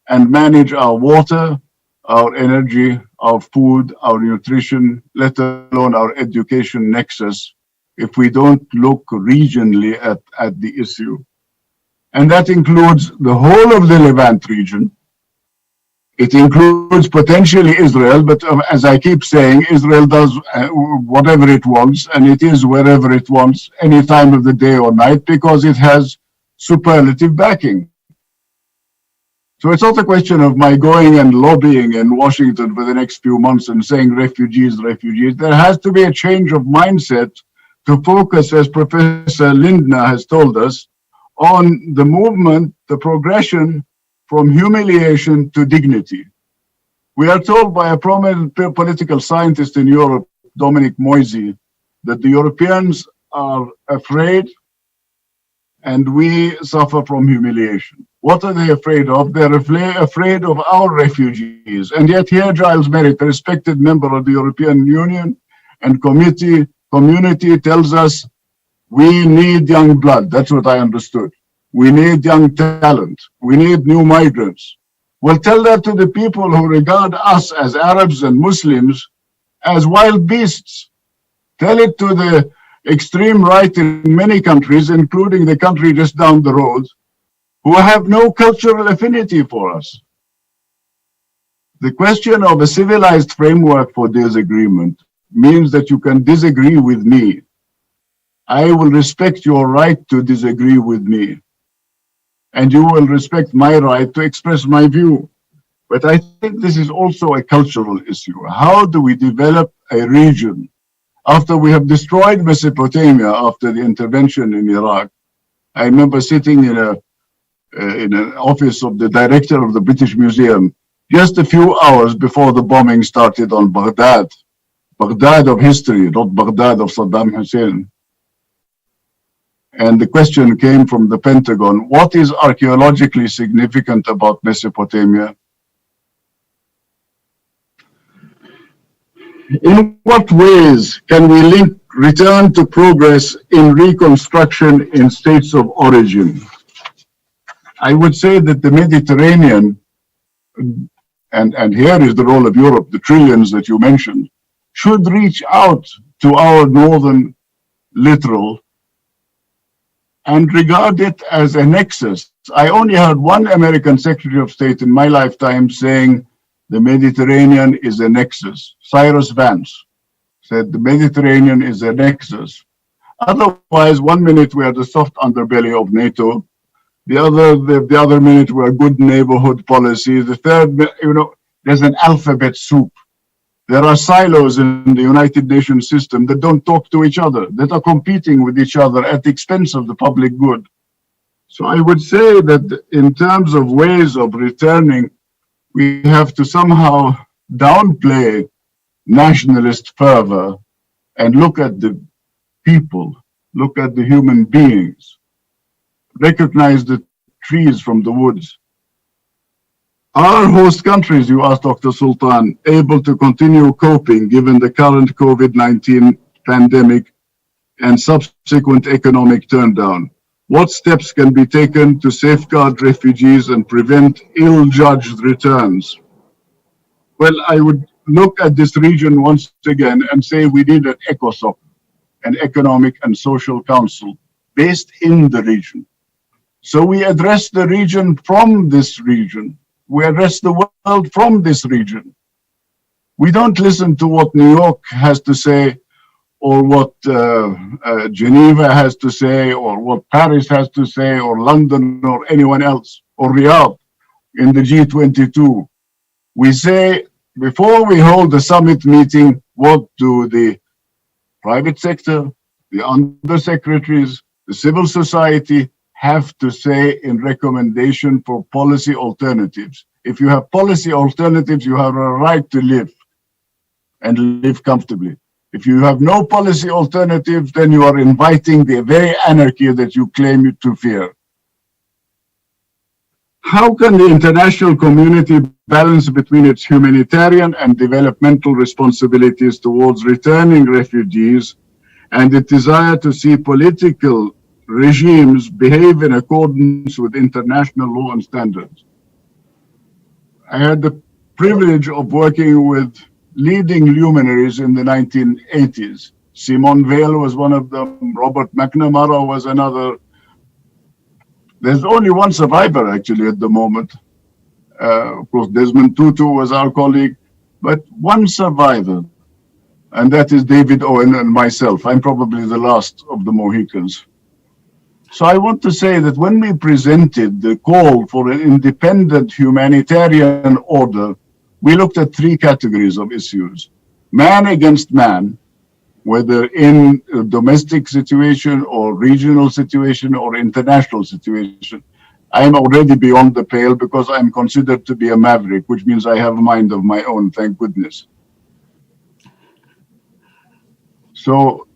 D: and manage our water, our energy, our food, our nutrition, let alone our education nexus, if we don't look regionally at the issue. And that includes the whole of the Levant region. It includes potentially Israel, but as I keep saying, Israel does whatever it wants, and it is wherever it wants, any time of the day or night, because it has superlative backing. So it's not a question of my going and lobbying in Washington for the next few months and saying refugees, refugees. There has to be a change of mindset to focus, as Professor Lindner has told us, on the movement, the progression from humiliation to dignity. We are told by a prominent political scientist in Europe, Dominic Moisey, that the Europeans are afraid and we suffer from humiliation. What are they afraid of? They're afraid of our refugees. And yet here Giles Merit, a respected member of the European Union and community, tells us we need young blood. That's what I understood. We need young talent. We need new migrants. Well, tell that to the people who regard us as Arabs and Muslims as wild beasts. Tell it to the extreme right in many countries, including the country just down the road, who have no cultural affinity for us. The question of a civilized framework for disagreement means that you can disagree with me. I will respect your right to disagree with me. And you will respect my right to express my view. But I think this is also a cultural issue. How do we develop a region after we have destroyed Mesopotamia after the intervention in Iraq? I remember sitting in an office of the director of the British Museum just a few hours before the bombing started on Baghdad. Baghdad of history, not Baghdad of Saddam Hussein. And the question came from the Pentagon, what is archaeologically significant about Mesopotamia? In what ways can we link return to progress in reconstruction in states of origin? I would say that the Mediterranean, and here is the role of Europe, the trillions that you mentioned, should reach out to our northern littoral and regard it as a nexus. I only heard one American Secretary of State in my lifetime saying the Mediterranean is a nexus. Cyrus Vance said the Mediterranean is a nexus. Otherwise, 1 minute we are the soft underbelly of NATO, the other minute we are good neighborhood policy, the third, there's an alphabet soup. There are silos in the United Nations system that don't talk to each other, that are competing with each other at the expense of the public good. So I would say that in terms of ways of returning, we have to somehow downplay nationalist fervor and look at the people, look at the human beings, recognize the trees from the woods. Are host countries, you asked Dr. Sultan, able to continue coping given the current COVID-19 pandemic and subsequent economic turndown? What steps can be taken to safeguard refugees and prevent ill-judged returns? Well, I would look at this region once again and say we need an ECOSOC, an Economic and Social Council, based in the region. So we address the region from this region. We address the world from this region. We don't listen to what New York has to say, or what Geneva has to say, or what Paris has to say, or London, or anyone else, or Riyadh in the G22. We say, before we hold the summit meeting, what do the private sector, the undersecretaries, the civil society have to say in recommendation for policy alternatives? If you have policy alternatives, you have a right to live and live comfortably. If you have no policy alternatives, then you are inviting the very anarchy that you claim to fear. How can the international community balance between its humanitarian and developmental responsibilities towards returning refugees and the desire to see political regimes behave in accordance with international law and standards? I had the privilege of working with leading luminaries in the 1980s. Simone Weil was one of them, Robert McNamara was another. There's only one survivor actually at the moment. Of course, Desmond Tutu was our colleague, but one survivor, and that is David Owen and myself. I'm probably the last of the Mohicans. So I want to say that when we presented the call for an independent humanitarian order, we looked at three categories of issues. Man against man, whether in a domestic situation or regional situation or international situation. I'm already beyond the pale because I'm considered to be a maverick, which means I have a mind of my own, thank goodness. So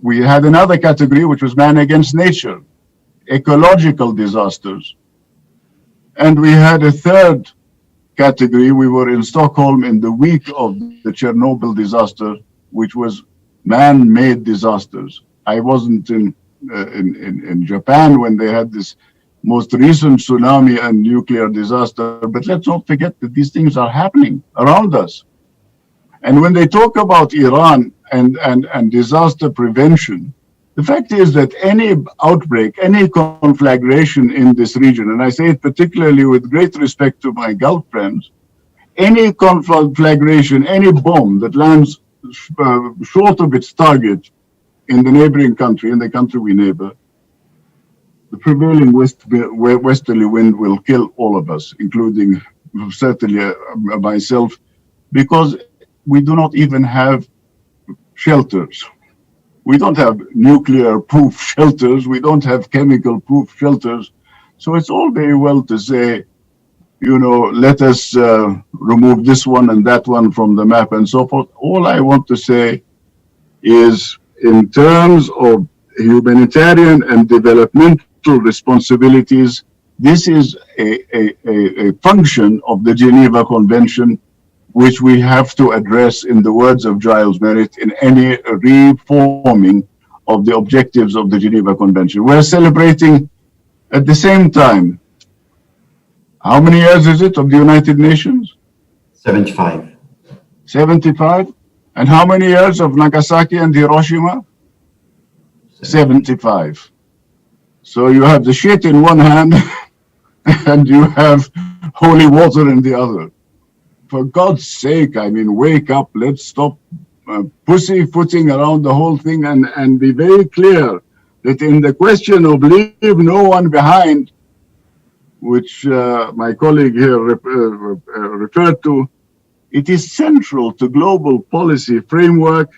D: we had another category, which was man against nature, ecological disasters. And we had a third category. We were in Stockholm in the week of the Chernobyl disaster, which was man-made disasters. I wasn't in Japan when they had this most recent tsunami and nuclear disaster, but let's not forget that these things are happening around us. And when they talk about Iran and disaster prevention, the fact is that any outbreak, any conflagration in this region, and I say it particularly with great respect to my Gulf friends, any conflagration, any bomb that lands short of its target in the neighboring country, in the country we neighbor, the prevailing westerly wind will kill all of us, including certainly myself, because we do not even have shelters. We don't have nuclear-proof shelters. We don't have chemical-proof shelters. So it's all very well to say, you know, let us remove this one and that one from the map and so forth. All I want to say is, in terms of humanitarian and developmental responsibilities, this is a function of the Geneva Convention, which we have to address, in the words of Giles Merit, in any reforming of the objectives of the Geneva Convention. We're celebrating at the same time, how many years is it of the United Nations?
C: 75.
D: 75? And how many years of Nagasaki and Hiroshima? 75. So you have the shit in one hand and you have holy water in the other. For God's sake, I mean, wake up, let's stop pussyfooting around the whole thing and be very clear that in the question of leave no one behind, which my colleague here referred to, it is central to global policy framework,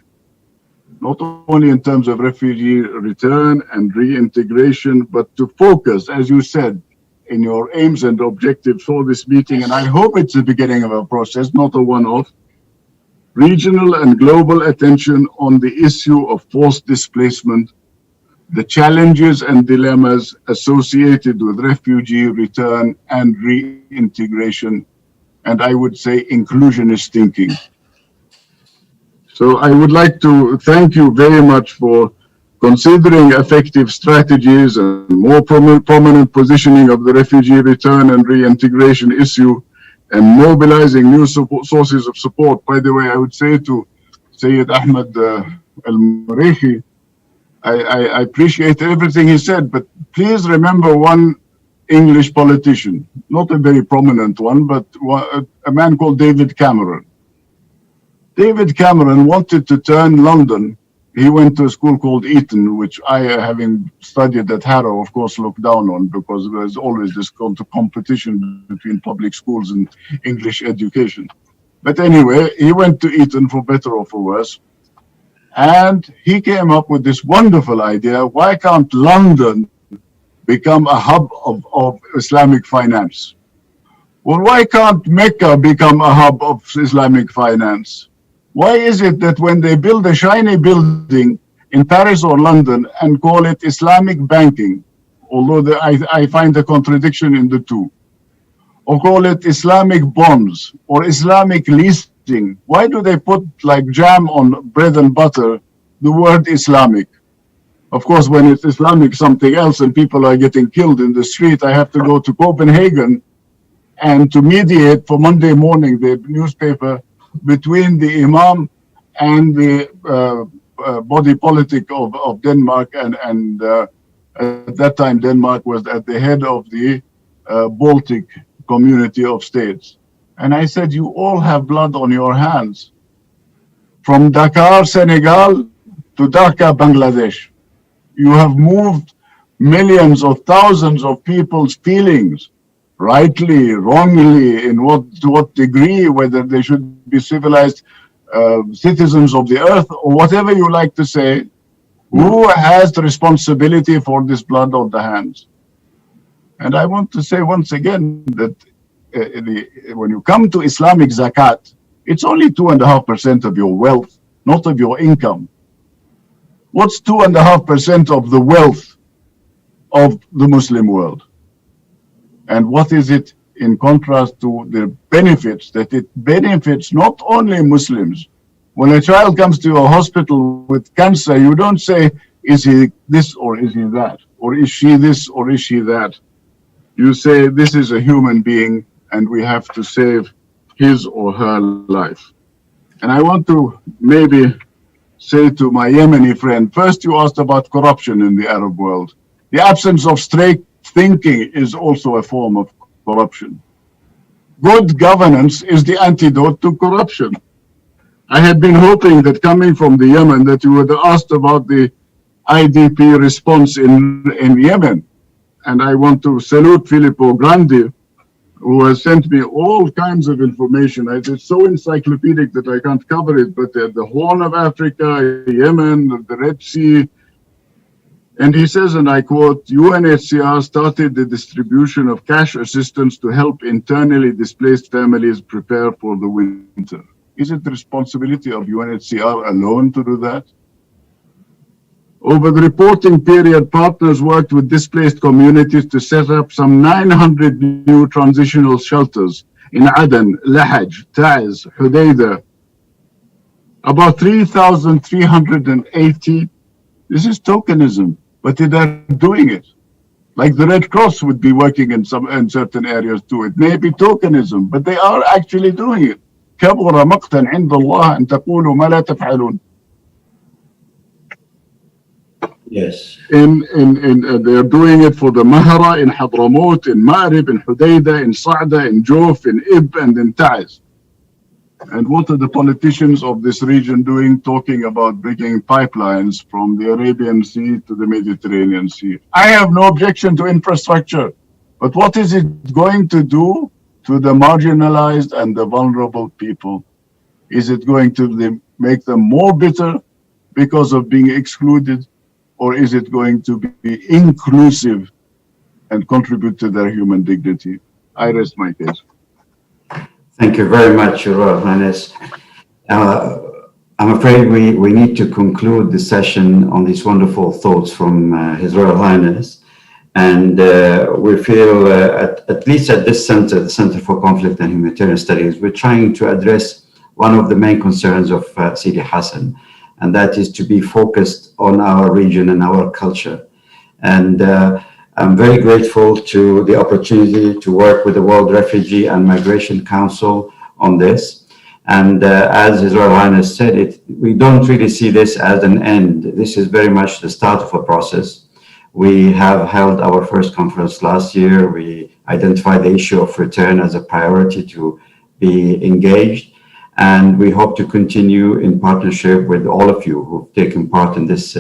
D: not only in terms of refugee return and reintegration, but to focus, as you said, in your aims and objectives for this meeting, and I hope it's the beginning of a process, not a one-off, regional and global attention on the issue of forced displacement, the challenges and dilemmas associated with refugee return and reintegration, and I would say inclusionist thinking. So I would like to thank you very much for considering effective strategies and more prominent positioning of the refugee return and reintegration issue and mobilizing new sources of support. By the way, I would say to Sayyid Ahmed al-Meraikhi, I appreciate everything he said, but please remember one English politician, not a very prominent one, but a man called David Cameron. David Cameron wanted to turn London. He went to a school called Eton, which I, having studied at Harrow, of course, looked down on, because there's always this competition between public schools and English education. But anyway, he went to Eton for better or for worse. And he came up with this wonderful idea: why can't London become a hub of Islamic finance? Well, why can't Mecca become a hub of Islamic finance? Why is it that when they build a shiny building in Paris or London and call it Islamic banking, although I find a contradiction in the two, or call it Islamic bonds or Islamic leasing, why do they put like jam on bread and butter the word Islamic? Of course, when it's Islamic something else and people are getting killed in the street, I have to go to Copenhagen and to mediate for Monday morning, the newspaper, between the Imam and the body politic of Denmark. And at that time, Denmark was at the head of the Baltic community of states. And I said, you all have blood on your hands. From Dakar, Senegal to Dhaka, Bangladesh. You have moved millions of thousands of people's feelings, rightly, wrongly, to what degree, whether they should be civilized citizens of the earth, or whatever you like to say. Who has the responsibility for this blood on the hands? And I want to say once again that when you come to Islamic zakat, it's only 2.5% of your wealth, not of your income. What's 2.5% of the wealth of the Muslim world? And what is it in contrast to the benefits, that it benefits not only Muslims? When a child comes to your hospital with cancer, you don't say, is he this or is he that? Or is she this or is she that? You say, this is a human being and we have to save his or her life. And I want to maybe say to my Yemeni friend, first you asked about corruption in the Arab world. The absence of straight thinking is also a form of corruption. Good governance is the antidote to corruption. I had been hoping that coming from the Yemen that you would have asked about the IDP response in Yemen. And I want to salute Filippo Grandi, who has sent me all kinds of information. It's so encyclopedic that I can't cover it, but the Horn of Africa, Yemen, the Red Sea. And he says, and I quote, UNHCR started the distribution of cash assistance to help internally displaced families prepare for the winter. Is it the responsibility of UNHCR alone to do that? Over the reporting period, partners worked with displaced communities to set up some 900 new transitional shelters in Aden, Lahaj, Taiz, Hudaydah. About 3,380. This is tokenism, but they're doing it. Like the Red Cross would be working in certain areas too. It may be tokenism, but they are actually doing it. كبر مقتا عند الله أن تقولوا ما لا تفعلون.
C: Yes.
D: They're doing it for the Mahara in Hadramaut, in Ma'rib, in Hudaydah, in Sa'da, in Jof, in Ib, and in Taiz. And what are the politicians of this region doing, talking about bringing pipelines from the Arabian Sea to the Mediterranean Sea? I have no objection to infrastructure, but what is it going to do to the marginalized and the vulnerable people? Is it going to make them more bitter because of being excluded? Or is it going to be inclusive and contribute to their human dignity? I rest my case.
C: Thank you very much, Your Royal Highness. I'm afraid we need to conclude the session on these wonderful thoughts from His Royal Highness. And we feel, at least at this center, the Center for Conflict and Humanitarian Studies, we're trying to address one of the main concerns of Sidi Hassan, and that is to be focused on our region and our culture. And I'm very grateful to the opportunity to work with the World Refugee and Migration Council on this. And as His Royal Highness said, we don't really see this as an end. This is very much the start of a process. We have held our first conference last year. We identified the issue of return as a priority to be engaged. And we hope to continue in partnership with all of you who've taken part in this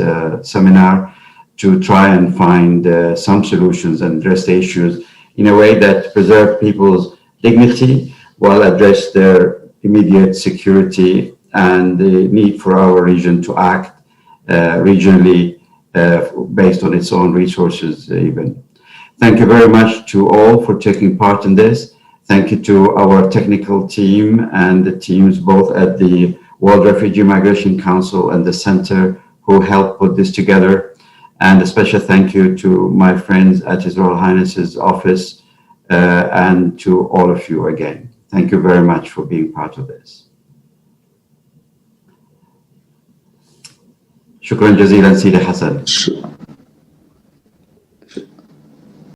C: seminar to try and find some solutions and address the issues in a way that preserve people's dignity while address their immediate security and the need for our region to act regionally based on its own resources even. Thank you very much to all for taking part in this. Thank you to our technical team and the teams both at the World Refugee Migration Council and the Center who helped put this together. And a special thank you to my friends at His Royal Highness's office and to all of you again. Thank you very much for being part of this. Shukran jazilan, Sidi Hassan.